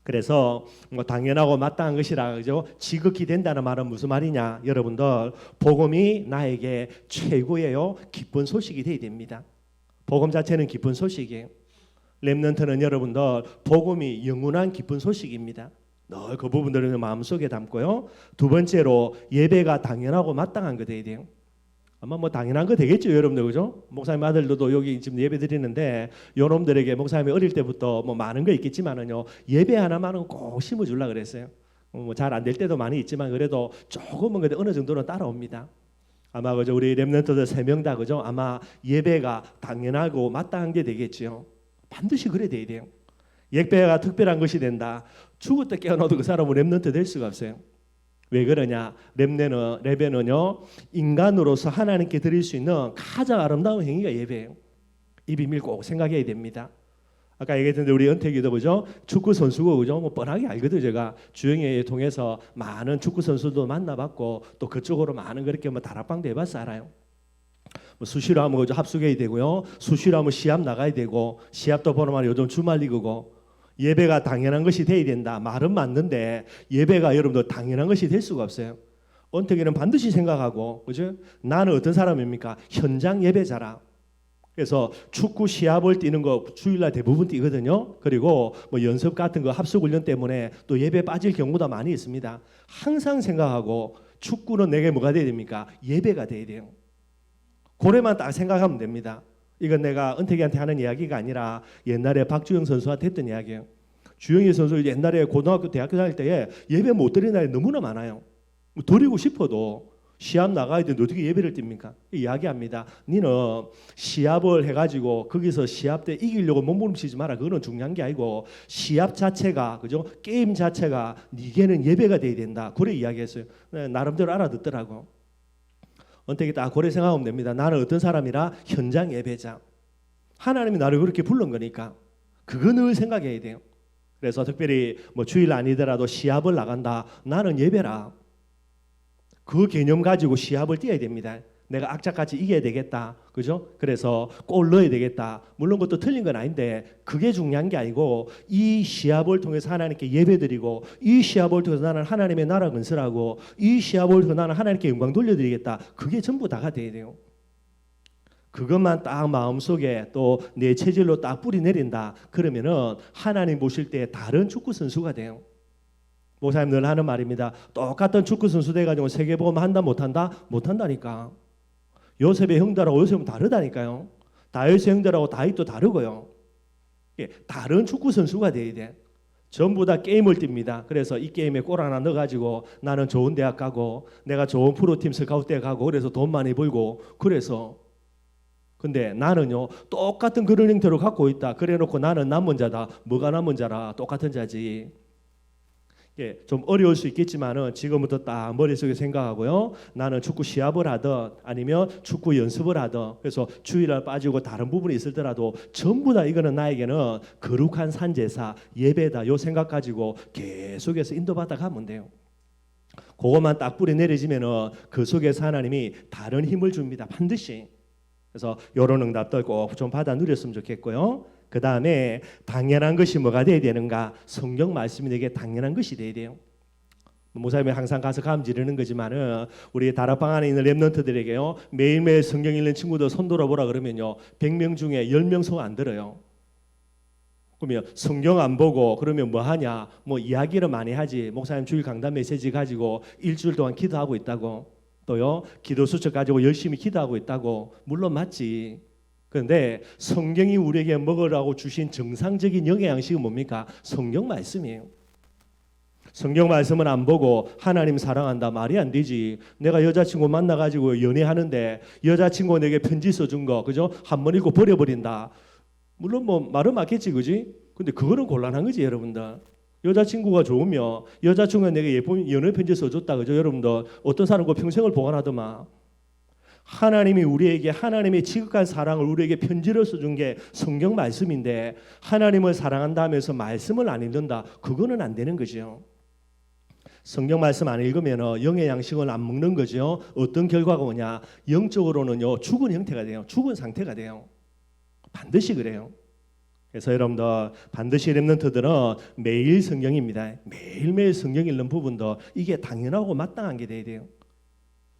그래서 뭐 당연하고 마땅한 것이라 그죠? 지극히 된다는 말은 무슨 말이냐? 여러분들 복음이 나에게 최고예요. 기쁜 소식이 되어야 됩니다. 복음 자체는 기쁜 소식이에요. 렘넌트는 여러분들 복음이 영원한 기쁜 소식입니다. 늘 그 부분들을 마음속에 담고요. 두 번째로 예배가 당연하고 마땅한 거 돼야 돼요. 아마 뭐 당연한 거 되겠죠, 여러분들 그죠? 목사님 아들들도 여기 지금 예배 드리는데 여러분들에게 목사님이 어릴 때부터 뭐 많은 거 있겠지만은요 예배 하나만은 꼭 심어주려 그랬어요. 뭐 잘 안 될 때도 많이 있지만 그래도 조금은 그래도 어느 정도는 따라옵니다. 아마 그죠 우리 렘넌트들 3명 다 그죠 아마 예배가 당연하고 마땅한 게 되겠지요. 반드시 그래 돼야 돼요. 예배가 특별한 것이 된다. 죽을 때 깨어나도 그 사람은 렘넌트 될 수가 없어요. 왜 그러냐? 예배는요 인간으로서 하나님께 드릴 수 있는 가장 아름다운 행위가 예배예요. 이 비밀 꼭 생각해야 됩니다. 아까 얘기했는데 우리 은택이도 그죠? 축구 선수고 그죠? 뭐 뻔하게 알거든 제가 주영회 통해서 많은 축구 선수도 만나봤고 또 그쪽으로 많은 그렇게 뭐 다락방도 해봐서 알아요. 뭐 수시로 하면 그죠 합숙해야 되고요, 수시로 하면 시합 나가야 되고 시합도 보는 말 요즘 주말 리그고. 예배가 당연한 것이 돼야 된다. 말은 맞는데 예배가 여러분들 당연한 것이 될 수가 없어요. 은택이는 반드시 생각하고 그죠? 나는 어떤 사람입니까? 현장 예배자라. 그래서 축구 시합을 뛰는 거 주일날 대부분 뛰거든요. 그리고 뭐 연습 같은 거 합숙 훈련 때문에 또 예배 빠질 경우도 많이 있습니다. 항상 생각하고 축구는 내게 뭐가 돼야 됩니까? 예배가 돼야 돼요. 고래만 딱 생각하면 됩니다. 이건 내가 은택이한테 하는 이야기가 아니라 옛날에 박주영 선수한테 했던 이야기예요. 주영이 선수 옛날에 고등학교 대학교 다닐 때에 예배 못 드리는 날이 너무나 많아요. 뭐 드리고 싶어도 시합 나가야 되는데 어떻게 예배를 띱니까? 이야기합니다. 니는 시합을 해가지고 거기서 시합 때 이기려고 몸부림치지 마라. 그거는 중요한 게 아니고 시합 자체가 그죠? 게임 자체가 니게는 예배가 돼야 된다. 그래 이야기했어요. 나름대로 알아듣더라고. 언택이 딱 고래 생각하면 됩니다. 나는 어떤 사람이라 현장 예배자. 하나님이 나를 그렇게 부른 거니까 그거 늘 생각해야 돼요. 그래서 특별히 뭐 주일 아니더라도 시합을 나간다. 나는 예배라. 그 개념 가지고 시합을 뛰어야 됩니다. 내가 악착같이 이겨야 되겠다. 그죠? 그래서 골 넣어야 되겠다. 물론 그것도 틀린 건 아닌데 그게 중요한 게 아니고 이 시합을 통해서 하나님께 예배드리고 이 시합을 통해서 나는 하나님의 나라 건설하고 이 시합을 통해서 나는 하나님께 영광 돌려드리겠다. 그게 전부 다가 돼야 돼요. 그것만 딱 마음속에 또 내 체질로 딱 뿌리 내린다. 그러면은 하나님 보실 때 다른 축구 선수가 돼요. 목사님 늘 하는 말입니다. 똑같은 축구 선수 돼가지고 세계복음 한다 못한다? 못한다니까. 요셉의 형들하고 요셉은 다르다니까요. 다윗의 형들하고 다윗도 다르고요. 다른 축구 선수가 돼야 돼. 전부 다 게임을 띱니다. 그래서 이 게임에 골 하나 넣어가지고 나는 좋은 대학 가고 내가 좋은 프로팀 스카우트에 가고 그래서 돈 많이 벌고 그래서 근데 나는요 똑같은 그런 형태로 갖고 있다. 그래놓고 나는 남은 자다. 뭐가 남은 자라 똑같은 자지. 좀 어려울 수 있겠지만은 지금부터 딱 머릿속에 생각하고요. 나는 축구 시합을 하든 아니면 축구 연습을 하든 그래서 주일날 빠지고 다른 부분이 있을더라도 전부 다 이거는 나에게는 거룩한 산제사 예배다. 요 생각 가지고 계속해서 인도받아 가면 돼요. 그것만 딱 뿌리 내려지면은 그 속에서 하나님이 다른 힘을 줍니다. 반드시. 그래서 이런 응답들 꼭 좀 받아 누렸으면 좋겠고요. 그 다음에 당연한 것이 뭐가 돼야 되는가? 성경 말씀이 내게 당연한 것이 돼야 돼요. 목사님이 항상 가서 감 지르는 거지만은 우리 다락방 안에 있는 렘넌트들에게요 매일매일 성경 읽는 친구들 손 들어보라 그러면요 100명 중에 10명 손 안 들어요. 그러면 성경 안 보고 그러면 뭐 하냐? 뭐 이야기를 많이 하지. 목사님 주일 강단 메시지 가지고 일주일 동안 기도하고 있다고. 또요 기도 수첩 가지고 열심히 기도하고 있다고. 물론 맞지. 그런데 성경이 우리에게 먹으라고 주신 정상적인 영의 양식은 뭡니까? 성경 말씀이에요. 성경 말씀은 안 보고 하나님 사랑한다 말이 안 되지. 내가 여자친구 만나가지고 연애하는데 여자친구가 내게 편지 써준 거 그죠? 한 번 읽고 버려버린다. 물론 뭐 말은 맞겠지 그지? 근데 그거는 곤란한 거지 여러분들. 여자친구가 좋으면 여자친구가 내게 예쁜 연애 편지 써줬다 그죠? 여러분들 어떤 사람과 평생을 보관하더만. 하나님이 우리에게 하나님의 지극한 사랑을 우리에게 편지를 써준 게 성경 말씀인데 하나님을 사랑한다 하면서 말씀을 안 읽는다. 그거는 안 되는 거죠. 성경 말씀 안 읽으면 영의 양식을 안 먹는 거죠. 어떤 결과가 오냐? 영적으로는요 죽은 형태가 돼요. 죽은 상태가 돼요. 반드시 그래요. 그래서 여러분들 반드시 렘넌트들은 매일 성경입니다. 매일매일 성경 읽는 부분도 이게 당연하고 마땅한 게 돼야 돼요.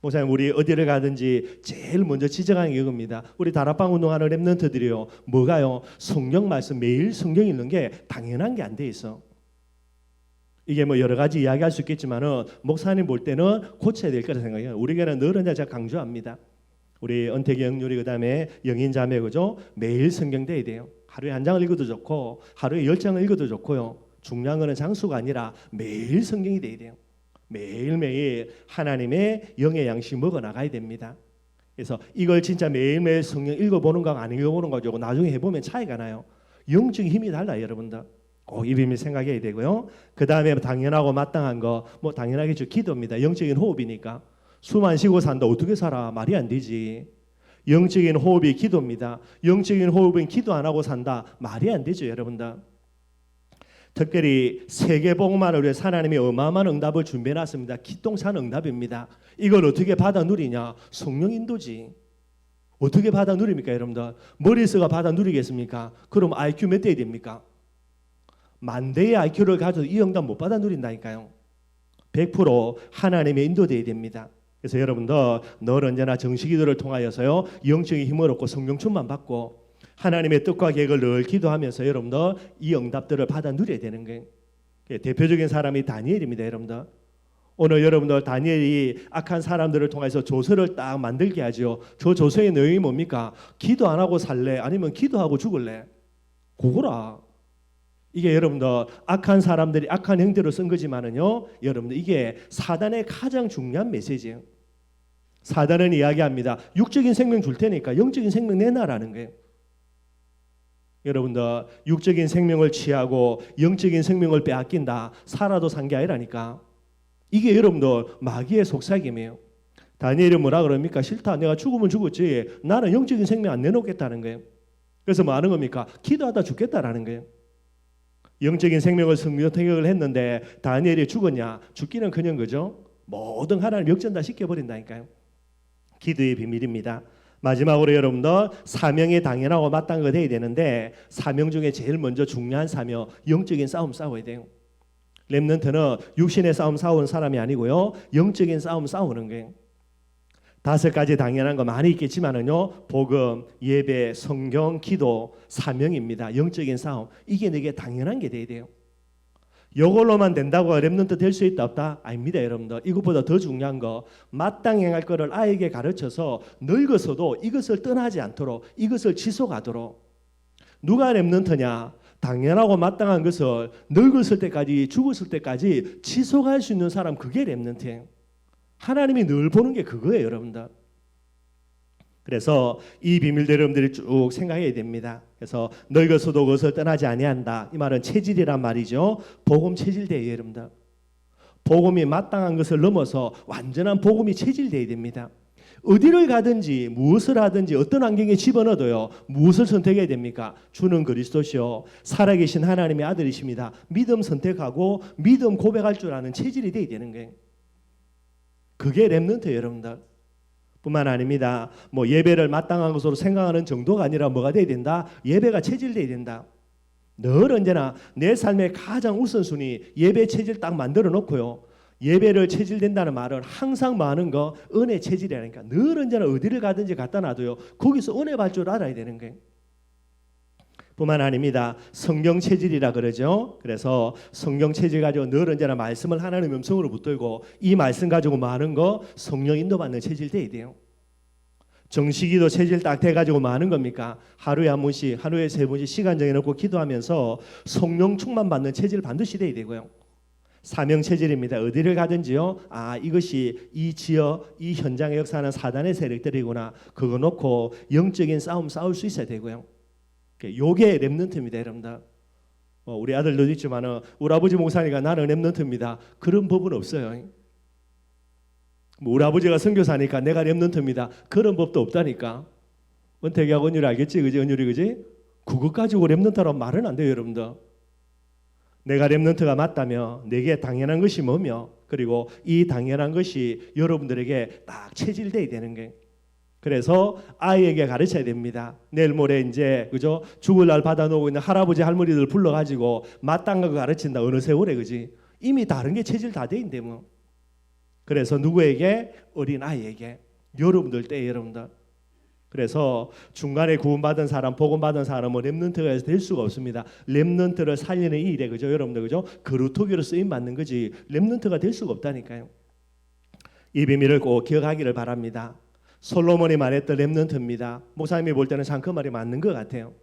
목사님, 우리 어디를 가든지 제일 먼저 지적하는 게 이겁니다. 우리 다락방 운동하는 렘넌트들이요, 뭐가요? 성경 말씀 매일 성경 읽는 게 당연한 게 안 돼 있어. 이게 뭐 여러 가지 이야기할 수 있겠지만은 목사님 볼 때는 고쳐야 될 거라 생각해요. 우리 교회는 늘 제가 강조합니다. 우리 은택이 영률이 그다음에 영인 자매 그죠? 매일 성경 돼야 돼요. 하루에 한 장을 읽어도 좋고 하루에 10장을 읽어도 좋고요. 중요한 거는 장수가 아니라 매일 성경이 돼야 돼요. 매일매일 하나님의 영의 양식 먹어 나가야 됩니다. 그래서 이걸 진짜 매일매일 성경 읽어보는 거하고 안 읽어보는 거죠. 나중에 해보면 차이가 나요. 영적인 힘이 달라요, 여러분들. 꼭 이 비밀 생각해야 되고요. 그 다음에 당연하고 마땅한 거, 뭐 당연하겠죠. 기도입니다. 영적인 호흡이니까. 숨 안 쉬고 산다 어떻게 살아? 말이 안 되지. 영적인 호흡이 기도입니다. 영적인 호흡은 기도 안 하고 산다 말이 안 되죠, 여러분들. 특별히 세계복음화를 위해 하나님이 어마어마한 응답을 준비해놨습니다. 기똥찬 응답입니다. 이걸 어떻게 받아 누리냐? 성령 인도지. 어떻게 받아 누립니까, 여러분들? 머릿수가 받아 누리겠습니까? 그럼 IQ 몇 대야 됩니까? 10,000대의 IQ를 가져도 이 응답 못 받아 누린다니까요. 100% 하나님의 인도돼야 됩니다. 그래서 여러분들 늘 언제나 정식기도를 통하여서요 영적인 힘을 얻고 성령 충만 받고 하나님의 뜻과 계획을 늘 기도하면서 여러분들 이 응답들을 받아 누려야 되는 거예요. 대표적인 사람이 다니엘입니다, 여러분들. 오늘 여러분들 다니엘이 악한 사람들을 통해서 조서를 딱 만들게 하죠. 저 조서의 내용이 뭡니까? 기도 안 하고 살래? 아니면 기도하고 죽을래? 그거라. 이게 여러분들 악한 사람들이 악한 형태로 쓴 거지만은요, 여러분들 이게 사단의 가장 중요한 메시지예요. 사단은 이야기합니다. 육적인 생명 줄 테니까 영적인 생명 내놔라는 거예요. 여러분들 육적인 생명을 취하고 영적인 생명을 빼앗긴다. 살아도 산 게 아니라니까. 이게 여러분들 마귀의 속삭임이에요. 다니엘이 뭐라 그럽니까? 싫다. 내가 죽으면 죽었지. 나는 영적인 생명 안 내놓겠다는 거예요. 그래서 뭐 하는 겁니까? 기도하다 죽겠다라는 거예요. 영적인 생명을 성령통역을 했는데 다니엘이 죽었냐? 죽기는커녕 그죠? 모든 하나님 역전 다 시켜버린다니까요. 기도의 비밀입니다. 마지막으로 여러분들 사명에 당연하고 마땅한 거 돼야 되는데 사명 중에 제일 먼저 중요한 사명 영적인 싸움 싸워야 돼요. 렘넌트는 육신의 싸움 싸우는 사람이 아니고요 영적인 싸움 싸우는 거예요. 5가지 당연한 거 많이 있겠지만은요 복음, 예배, 성경, 기도, 사명입니다. 영적인 싸움 이게 내게 당연한 게 돼야 돼요. 이걸로만 된다고 렘넌트 될 수 있다 없다? 아닙니다, 여러분들. 이것보다 더 중요한 거 마땅히 행할 거를 아이에게 가르쳐서 늙어서도 이것을 떠나지 않도록 이것을 지속하도록. 누가 렘넌트냐? 당연하고 마땅한 것을 늙었을 때까지 죽었을 때까지 지속할 수 있는 사람 그게 렘넌트예요. 하나님이 늘 보는 게 그거예요, 여러분들. 그래서 이 비밀들 여러분들이 쭉 생각해야 됩니다. 그래서 늙어서도 그것을 떠나지 아니한다. 이 말은 체질이란 말이죠. 복음 체질돼요, 여러분들. 복음이 마땅한 것을 넘어서 완전한 복음이 체질돼야 됩니다. 어디를 가든지 무엇을 하든지 어떤 환경에 집어넣어도요 무엇을 선택해야 됩니까? 주는 그리스도시요 살아계신 하나님의 아들이십니다. 믿음 선택하고 믿음 고백할 줄 아는 체질이 돼야 되는 거예요. 그게 렘넌트예요, 여러분들. 뿐만 아닙니다. 뭐 예배를 마땅한 것으로 생각하는 정도가 아니라 뭐가 돼야 된다? 예배가 체질돼야 된다. 늘 언제나 내 삶의 가장 우선순위 예배 체질 딱 만들어 놓고요. 예배를 체질된다는 말은 항상 많은 거 은혜 체질이라니까. 늘 언제나 어디를 가든지 갖다 놔도요. 거기서 은혜 받을 줄 알아야 되는 거예요. 뿐만 아닙니다. 성경 체질이라 그러죠. 그래서 성경 체질 가지고 늘 언제나 말씀을 하나님의 음성으로 붙들고 이 말씀 가지고 많은 거 성령 인도받는 체질 돼야 돼요. 정식기도 체질 딱 돼가지고 많은 겁니까? 하루에 한 번씩, 하루에 3번씩 시간 정해놓고 기도하면서 성령 충만 받는 체질 반드시 돼야 되고요. 사명 체질입니다. 어디를 가든지요. 아, 이것이 이 지역, 이 현장에 역사하는 사단의 세력들이구나. 그거 놓고 영적인 싸움 싸울 수 있어야 되고요. 요게 렘넌트입니다, 여러분들. 우리 아들도 있지만은 우리 아버지 목사니까 나는 렘넌트입니다. 그런 법은 없어요. 우리 아버지가 선교사니까 내가 렘넌트입니다. 그런 법도 없다니까. 은택이하고 은율이 알겠지, 그지? 은율이 그지? 그것 가지고 렘넌트라고 말은 안 돼요, 여러분들. 내가 렘넌트가 맞다며 내게 당연한 것이 뭐며 그리고 이 당연한 것이 여러분들에게 딱 체질돼야 되는 게 그래서 아이에게 가르쳐야 됩니다. 내일 모레 이제 그죠? 죽을 날 받아놓고 있는 할아버지 할머니들 불러가지고 마땅한 거 가르친다. 어느 세월에 그지? 이미 다른 게 체질 다 돼 있는데 뭐. 그래서 누구에게? 어린 아이에게. 여러분들 때 여러분들. 그래서 중간에 구원받은 사람, 복음받은 사람은 렘넌트가 될 수가 없습니다. 렘넌트를 살리는 이 일에 그죠, 여러분들 그죠? 그루터기로 쓰임 받는 거지 렘넌트가 될 수가 없다니까요. 이 비밀을 꼭 기억하기를 바랍니다. 솔로몬이 말했던 렘넌트입니다. 목사님이 볼 때는 참 그 말이 맞는 것 같아요.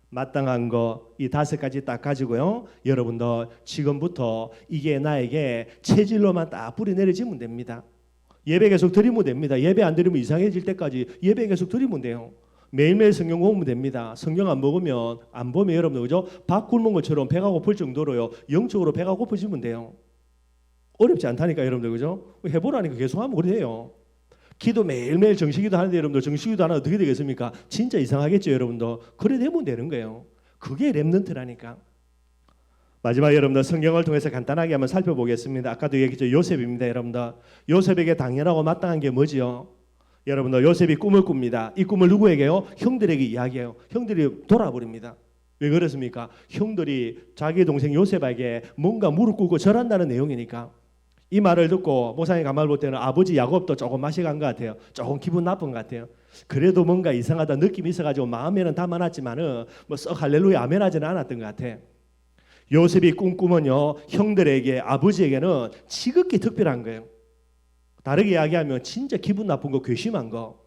마땅한 거 이 5가지 딱 가지고요. 여러분들 지금부터 이게 나에게 체질로만 딱 뿌리 내려지면 됩니다. 예배 계속 드리면 됩니다. 예배 안 드리면 이상해질 때까지 예배 계속 드리면 돼요. 매일매일 성경 보면 됩니다. 성경 안 먹으면 안 보면 여러분들 그죠? 밥 굶은 것처럼 배가 고플 정도로요. 영적으로 배가 고프지면 돼요. 어렵지 않다니까 여러분들 그죠? 해보라니까 계속 하면 그래요. 기도 매일매일 정식기도 하는데 여러분들 정식기도 하나 어떻게 되겠습니까? 진짜 이상하겠죠 여러분들. 그래 되면 되는 거예요. 그게 렘넌트라니까. 마지막 여러분들 성경을 통해서 간단하게 한번 살펴보겠습니다. 아까도 얘기했죠. 요셉입니다. 여러분들 요셉에게 당연하고 마땅한 게 뭐지요? 여러분들 요셉이 꿈을 꿉니다. 이 꿈을 누구에게요? 형들에게 이야기해요. 형들이 돌아버립니다. 왜 그렇습니까? 형들이 자기 동생 요셉에게 뭔가 무릎 꿇고 절한다는 내용이니까. 이 말을 듣고 목사님 가만히 볼 때는 아버지 야곱도 조금 맛이 간 것 같아요. 조금 기분 나쁜 것 같아요. 그래도 뭔가 이상하다 느낌이 있어가지고 마음에는 담아놨지만은 뭐 썩 할렐루야 아멘 하지는 않았던 것 같아. 요셉이 꿈꾸면요 형들에게 아버지에게는 지극히 특별한 거예요. 다르게 이야기하면 진짜 기분 나쁜 거 괘씸한 거.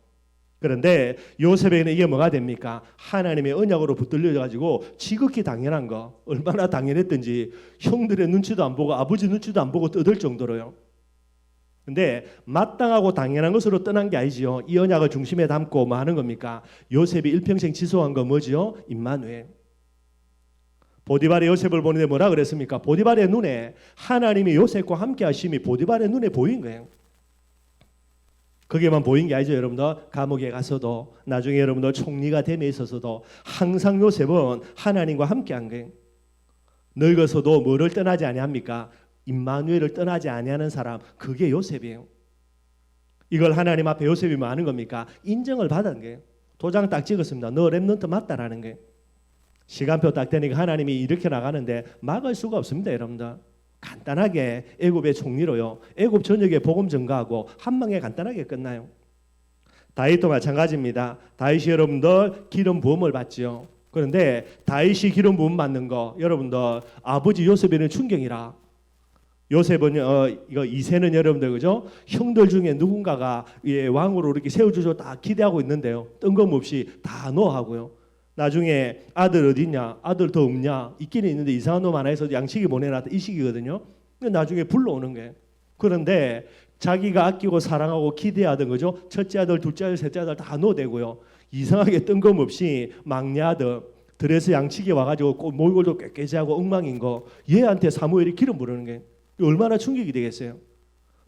그런데 요셉에게는 이게 뭐가 됩니까? 하나님의 언약으로 붙들려 가지고 지극히 당연한 거. 얼마나 당연했던지 형들의 눈치도 안 보고 아버지 눈치도 안 보고 떠들 정도로요. 근데 마땅하고 당연한 것으로 떠난 게 아니지요. 이 언약을 중심에 담고 뭐 하는 겁니까? 요셉이 일평생 지속한 거 뭐지요? 임마누엘. 보디발이 요셉을 보는데 뭐라 그랬습니까? 보디발의 눈에 하나님이 요셉과 함께 하심이 보디발의 눈에 보인 거예요. 그게만 보인 게 아니죠 여러분들. 감옥에 가서도 나중에 여러분들 총리가 됨에 있어서도 항상 요셉은 하나님과 함께 한 거예요. 늙어서도 뭐를 떠나지 아니합니까? 임마누엘을 떠나지 아니하는 사람, 그게 요셉이에요. 이걸 하나님 앞에 요셉이 뭐 하는 겁니까? 인정을 받은 거예요. 도장 딱 찍었습니다. 너 렘넌트 맞다라는 거예요. 시간표 딱 되니까 하나님이 이렇게 나가는데 막을 수가 없습니다 여러분들. 간단하게 애굽의 총리로요. 애굽 전역에 복음 전가하고 한 방에 간단하게 끝나요. 다윗도 마찬가지입니다. 다윗이 여러분들 기름 부음을 받지요. 그런데 다윗이 기름 부음 받는 거 여러분들 아버지 요셉에는 충격이라. 요셉은 이거 이세는 여러분들 그죠? 형들 중에 누군가가 왕으로 이렇게 세워주죠. 다 기대하고 있는데요. 뜬금없이 다 노하고요. 나중에 아들 어디 있냐? 아들 더 없냐? 있기는 있는데 이상한 놈 하나 해서 양치기 보내놨다 이 시기거든요. 나중에 불러오는 거예요. 그런데 자기가 아끼고 사랑하고 기대하던 거죠. 첫째 아들, 둘째 아들, 셋째 아들 다 넣어대고요. 이상하게 뜬금없이 막내 아들 들에서 양치기 와가지고 몰골도 꾀꾀지하고 엉망인 거 얘한테 사무엘이 기름 부르는 게 얼마나 충격이 되겠어요.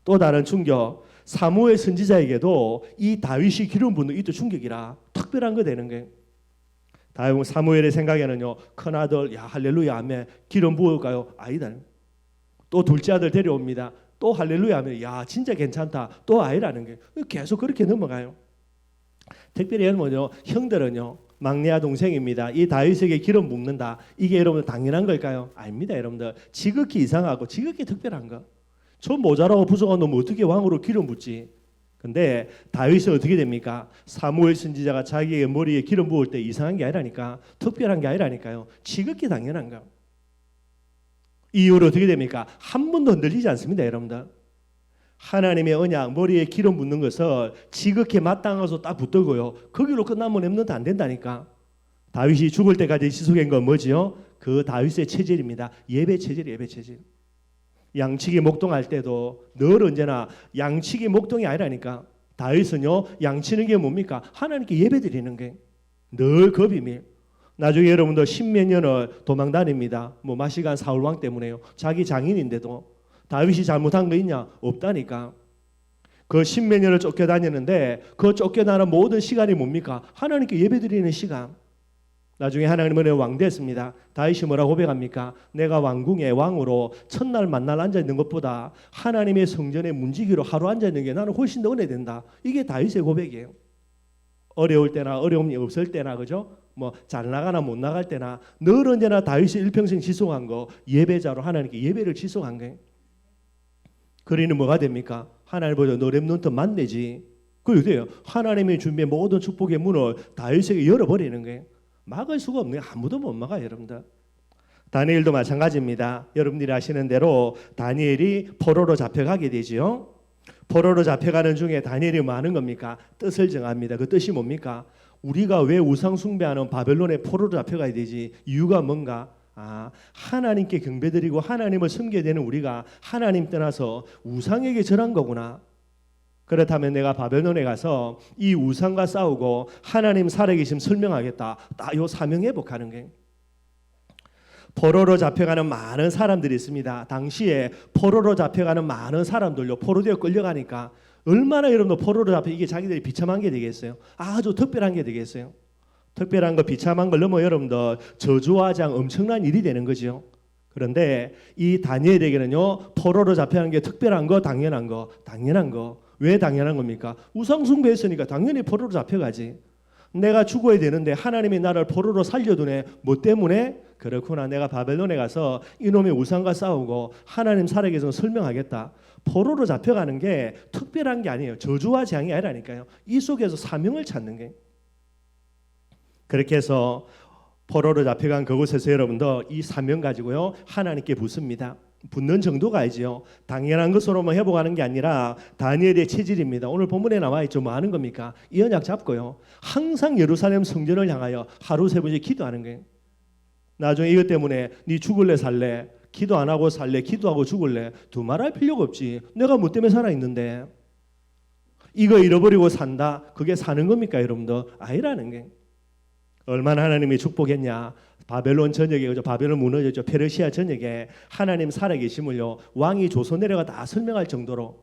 또 다른 충격. 사무엘 선지자에게도 이 다윗이 기름 붓는 이도 충격이라 특별한 거 되는 거예요. 사무엘의 생각에는요 큰아들 야 할렐루야 아멘 기름 부을까요? 아니다. 또 둘째 아들 데려옵니다. 또 할렐루야 아멘 야 진짜 괜찮다. 또 아니라는 게 계속 그렇게 넘어가요. 특별히 여러분요 형들은요 막내 동생입니다. 이 다윗에게 기름 붓는다. 이게 여러분 당연한 걸까요? 아닙니다 여러분들. 지극히 이상하고 지극히 특별한 거. 저 모자라고 부족한 놈 어떻게 왕으로 기름 붓지? 근데 다윗은 어떻게 됩니까? 사무엘 선지자가 자기의 머리에 기름 부을 때 이상한 게 아니라니까. 특별한 게 아니라니까요. 지극히 당연한 거. 이유로 어떻게 됩니까? 한 번도 흔들리지 않습니다 여러분들. 하나님의 언약 머리에 기름 붓는 것을 지극히 마땅해서 딱 붙들고요. 거기로 끝나면 렘넌트 안 된다니까. 다윗이 죽을 때까지 지속한 건 뭐지요? 그 다윗의 체질입니다. 예배 체질, 예배 체질. 양치기 목동할 때도 늘 언제나 양치기 목동이 아니라니까. 다윗은요 양치는 게 뭡니까? 하나님께 예배 드리는 게 늘 그 비밀. 나중에 여러분들 십몇 년을 도망 다닙니다. 뭐 마시간 사울왕 때문에요. 자기 장인인데도 다윗이 잘못한 거 있냐? 없다니까. 그 십몇 년을 쫓겨다녔는데 그 쫓겨나는 모든 시간이 뭡니까? 하나님께 예배드리는 시간. 나중에 하나님은 왕 됐습니다. 다윗이 뭐라고 고백합니까? 내가 왕궁의 왕으로 첫날 만날 앉아있는 것보다 하나님의 성전의 문지기로 하루 앉아있는 게 나는 훨씬 더 은혜된다. 이게 다윗의 고백이에요. 어려울 때나 어려움이 없을 때나 그죠? 뭐 잘 나가나 못 나갈 때나 늘 언제나 다윗이 일평생 지속한 거 예배자로 하나님께 예배를 지속한 거예요. 그러니 뭐가 됩니까? 하나님 보자 너 렘넌트 만내지. 그게 돼요. 하나님이 준비한 모든 축복의 문을 다윗에게 열어버리는 거예요. 막을 수가 없네요. 아무도 못 막아요, 여러분들. 다니엘도 마찬가지입니다. 여러분들이 아시는 대로 다니엘이 포로로 잡혀가게 되지요. 포로로 잡혀가는 중에 다니엘이 뭐 하는 겁니까? 뜻을 정합니다. 그 뜻이 뭡니까? 우리가 왜 우상 숭배하는 바벨론의 포로로 잡혀가야 되지? 이유가 뭔가? 하나님께 경배드리고 하나님을 섬겨야 되는 우리가 하나님 떠나서 우상에게 절한 거구나. 그렇다면 내가 바벨론에 가서 이 우상과 싸우고 하나님 살아계심 설명하겠다. 딱 요 사명 회복하는 게. 포로로 잡혀가는 많은 사람들이 있습니다. 당시에 포로로 잡혀가는 많은 사람들요. 포로되어 끌려가니까 얼마나 여러분들 포로로 잡혀 이게 자기들이 비참한 게 되겠어요? 아주 특별한 게 되겠어요? 특별한 거 비참한 걸 넘어 여러분들 저주와장 엄청난 일이 되는 거죠. 그런데 이 다니엘에게는요. 포로로 잡혀가는 게 특별한 거 당연한 거. 왜 당연한 겁니까? 우상 숭배했으니까 당연히 포로로 잡혀가지. 내가 죽어야 되는데 하나님이 나를 포로로 살려두네. 뭐 때문에? 그렇구나. 내가 바벨론에 가서 이놈의 우상과 싸우고 하나님 살아계셔서 설명하겠다. 포로로 잡혀가는 게 특별한 게 아니에요. 저주와 재앙이 아니라니까요. 이 속에서 사명을 찾는 게. 그렇게 해서 포로로 잡혀간 그곳에서 여러분들 이 사명 가지고요. 하나님께 묻습니다. 붙는 정도가 아니지요. 당연한 것으로만 회복하는 게 아니라 다니엘의 체질입니다. 오늘 본문에 나와 있죠. 뭐 하는 겁니까? 이 언약 잡고요. 항상 예루살렘 성전을 향하여 하루 세 번씩 기도하는 거예요. 나중에 이것 때문에 네 죽을래 살래? 기도 안 하고 살래? 기도하고 죽을래? 두말할 필요가 없지. 내가 뭐 때문에 살아있는데. 이거 잃어버리고 산다. 그게 사는 겁니까 여러분들? 아니라는 게. 얼마나 하나님이 축복했냐. 바벨론 전역에 바벨론 무너졌죠. 페르시아 전역에 하나님 살아계심을요. 왕이 조선 내려가 다 설명할 정도로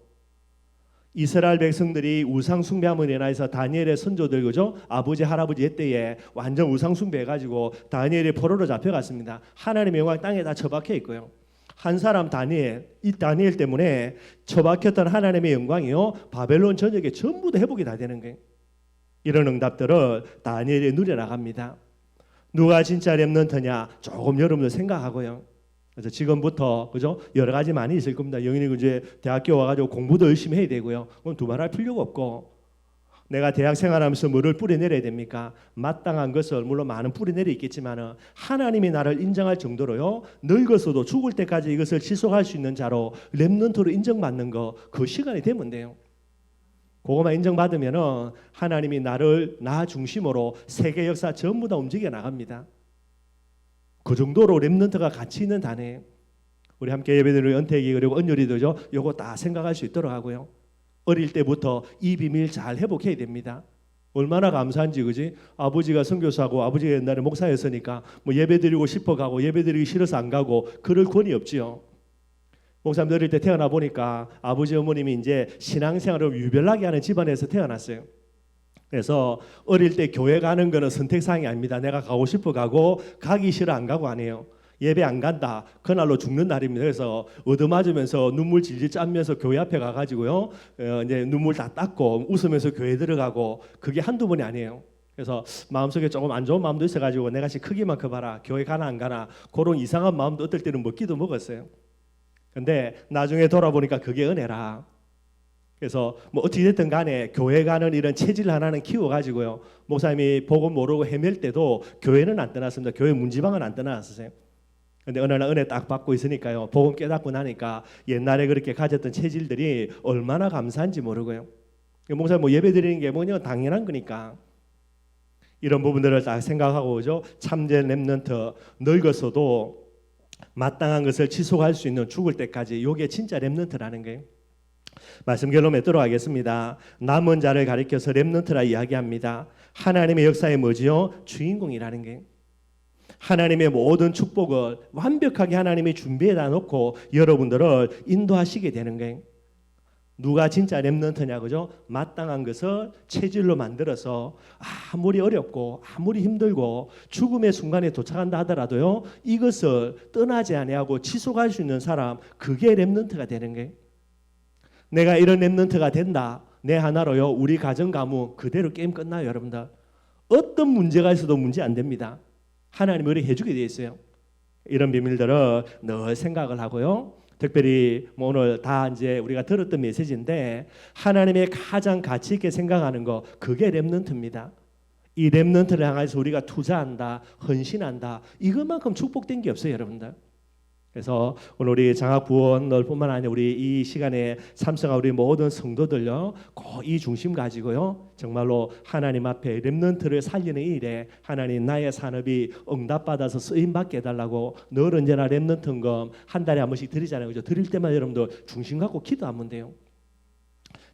이스라엘 백성들이 우상 숭배함으로 인해서 다니엘의 선조들 그죠? 아버지 할아버지 옛때에 완전 우상 숭배해가지고 다니엘이 포로로 잡혀갔습니다. 하나님의 영광 땅에 다 처박혀 있고요. 한 사람 다니엘, 이 다니엘 때문에 처박혔던 하나님의 영광이요. 바벨론 전역에 전부 다 회복이 다 되는 거예요. 이런 응답들을 다니엘이 누려나갑니다. 누가 진짜 렘넌트냐? 조금 여러분들 생각하고요. 그래서 지금부터 그죠? 여러 가지 많이 있을 겁니다. 영인이 이제 대학교 와가지고 공부도 열심히 해야 되고요. 그건 두말할 필요가 없고 내가 대학 생활하면서 뭐를 뿌리내려야 됩니까? 마땅한 것을 물론 많은 뿌리내려 있겠지만은 하나님이 나를 인정할 정도로요. 늙어서도 죽을 때까지 이것을 지속할 수 있는 자로 렘넌트로 인정받는 거 그 시간이 되면 돼요. 그것만 인정받으면은 하나님이 나를 나 중심으로 세계 역사 전부 다 움직여 나갑니다. 그 정도로 렘넌트가 가치 있는 단어예요. 우리 함께 예배드리는 은퇴기 그리고 은율이도죠. 요거 다 생각할 수 있도록 하고요. 어릴 때부터 이 비밀 잘 회복해야 됩니다. 얼마나 감사한지 그지? 아버지가 선교사고 아버지가 옛날에 목사였으니까 뭐 예배드리고 싶어 가고 예배드리기 싫어서 안 가고 그럴 권이 없지요. 목사님 어릴 때 태어나 보니까 아버지 어머님이 이제 신앙생활을 유별나게 하는 집안에서 태어났어요. 그래서 어릴 때 교회 가는 거는 선택사항이 아닙니다. 내가 가고 싶어 가고 가기 싫어 안 가고 아니에요. 예배 안 간다. 그날로 죽는 날입니다. 그래서 얻어맞으면서 눈물 질질 짜면서 교회 앞에 가가지고요. 이제 눈물 다 닦고 웃으면서 교회 들어가고 그게 한두 번이 아니에요. 그래서 마음속에 조금 안 좋은 마음도 있어가지고 내가 지 크기만 커봐라. 교회 가나 안 가나 그런 이상한 마음도 어떨 때는 먹기도 먹었어요. 근데 나중에 돌아보니까 그게 은혜라. 그래서 뭐 어찌 됐든 간에 교회 가는 이런 체질 하나는 키워가지고요. 목사님이 복음 모르고 헤맬 때도 교회는 안 떠났습니다. 교회 문지방은 안 떠났었어요. 근데 어느 날 은혜 딱 받고 있으니까요. 복음 깨닫고 나니까 옛날에 그렇게 가졌던 체질들이 얼마나 감사한지 모르고요. 목사님 뭐 예배 드리는 게 뭐냐 당연한 거니까. 이런 부분들을 다 생각하고 오죠. 참된 렘넌트 늙었어도 마땅한 것을 지속할 수 있는 죽을 때까지 이게 진짜 렘넌트라는 거예요. 말씀 결론 맺도록 하겠습니다. 남은 자를 가리켜서 렘넌트라 이야기합니다. 하나님의 역사의 뭐지요? 주인공이라는 게. 하나님의 모든 축복을 완벽하게 하나님이 준비해다 놓고 여러분들을 인도하시게 되는 거예요. 누가 진짜 렘넌트냐 그죠? 마땅한 것을 체질로 만들어서 아무리 어렵고 아무리 힘들고 죽음의 순간에 도착한다 하더라도요. 이것을 떠나지 아니하고 지속할 수 있는 사람 그게 렘넌트가 되는 거예요. 내가 이런 렘넌트가 된다. 내 하나로요 우리 가정 가문 그대로 게임 끝나요. 여러분들 어떤 문제가 있어도 문제 안 됩니다. 하나님 우리 해주게 돼 있어요. 이런 비밀들을 늘 생각을 하고요. 특별히 뭐 오늘 다 이제 우리가 들었던 메시지인데 하나님의 가장 가치 있게 생각하는 거 그게 렘넌트입니다. 이 렘넌트를 향해서 우리가 투자한다, 헌신한다. 이것만큼 축복된 게 없어요, 여러분들. 그래서 오늘 우리 장학부원들뿐만 아니라 우리 이 시간에 참석한 우리 모든 성도들요, 꼭 이 중심 가지고요, 정말로 하나님 앞에 렘넌트를 살리는 일에 하나님 나의 산업이 응답받아서 쓰임 받게 해달라고 늘 언제나 렘넌트 헌금 한 달에 한 번씩 드리잖아요, 그죠? 드릴 때마다 여러분들 중심 갖고 기도하면 돼요.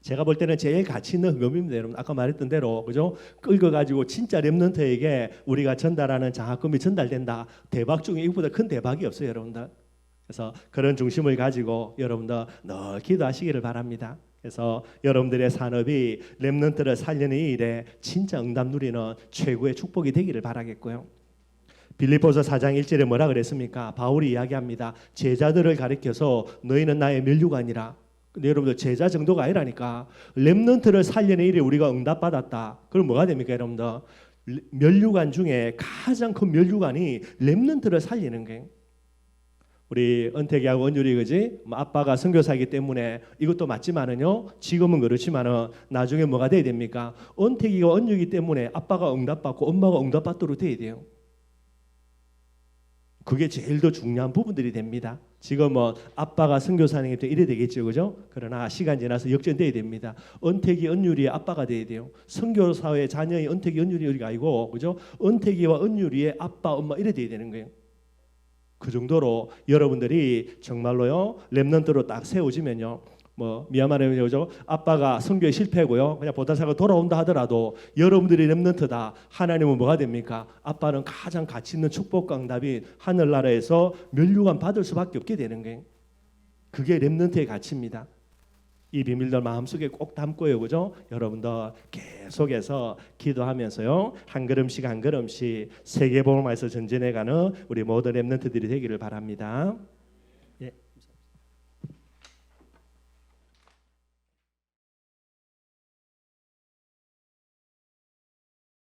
제가 볼 때는 제일 가치 있는 헌금입니다, 여러분. 아까 말했던 대로 그죠? 끌어가지고 진짜 렘넌트에게 우리가 전달하는 장학금이 전달된다. 대박 중에 이보다 큰 대박이 없어요, 여러분들. 그래서 그런 중심을 가지고 여러분들 늘 기도하시기를 바랍니다. 그래서 여러분들의 산업이 렘넌트를 살리는 일에 진짜 응답 누리는 최고의 축복이 되기를 바라겠고요. 빌립보서 4장 1절에 뭐라 그랬습니까? 바울이 이야기합니다. 제자들을 가리켜서 너희는 나의 면류관이라. 근데 여러분들 제자 정도가 아니라니까. 렘넌트를 살리는 일에 우리가 응답받았다. 그럼 뭐가 됩니까, 여러분들? 면류관 중에 가장 큰 면류관이 렘넌트를 살리는 게. 우리 은택이하고 은율이 그지? 아빠가 선교사이기 때문에 이것도 맞지만은요. 지금은 그렇지만은 나중에 뭐가 돼야 됩니까? 은택이가 은율이기 때문에 아빠가 응답받고 엄마가 응답받도록 돼야 돼요. 그게 제일 더 중요한 부분들이 됩니다. 지금은 아빠가 선교사님이 또 이래 되겠죠, 그죠? 그러나 시간 지나서 역전돼야 됩니다. 은택이 은율이의 아빠가 돼야 돼요. 선교사의 자녀의 은택이 은율이가 아니고, 그죠? 은택이와 은율이의 아빠, 엄마 이래 돼야 되는 거예요. 그 정도로 여러분들이 정말로요 렘넌트로 딱 세워지면요, 뭐 미얀마는 그죠? 아빠가 선교에 실패고요, 그냥 보다사가 돌아온다 하더라도 여러분들이 렘넌트다. 하나님은 뭐가 됩니까? 아빠는 가장 가치 있는 축복과 응답이 하늘나라에서 면류관 받을 수밖에 없게 되는 거예요. 그게 렘넌트의 가치입니다. 이 비밀들 마음속에 꼭 담고요, 그죠? 여러분들 계속해서 기도하면서요 한 걸음씩 한 걸음씩 세계복음화에서 전진해가는 우리 모든 렘넌트들이 되기를 바랍니다.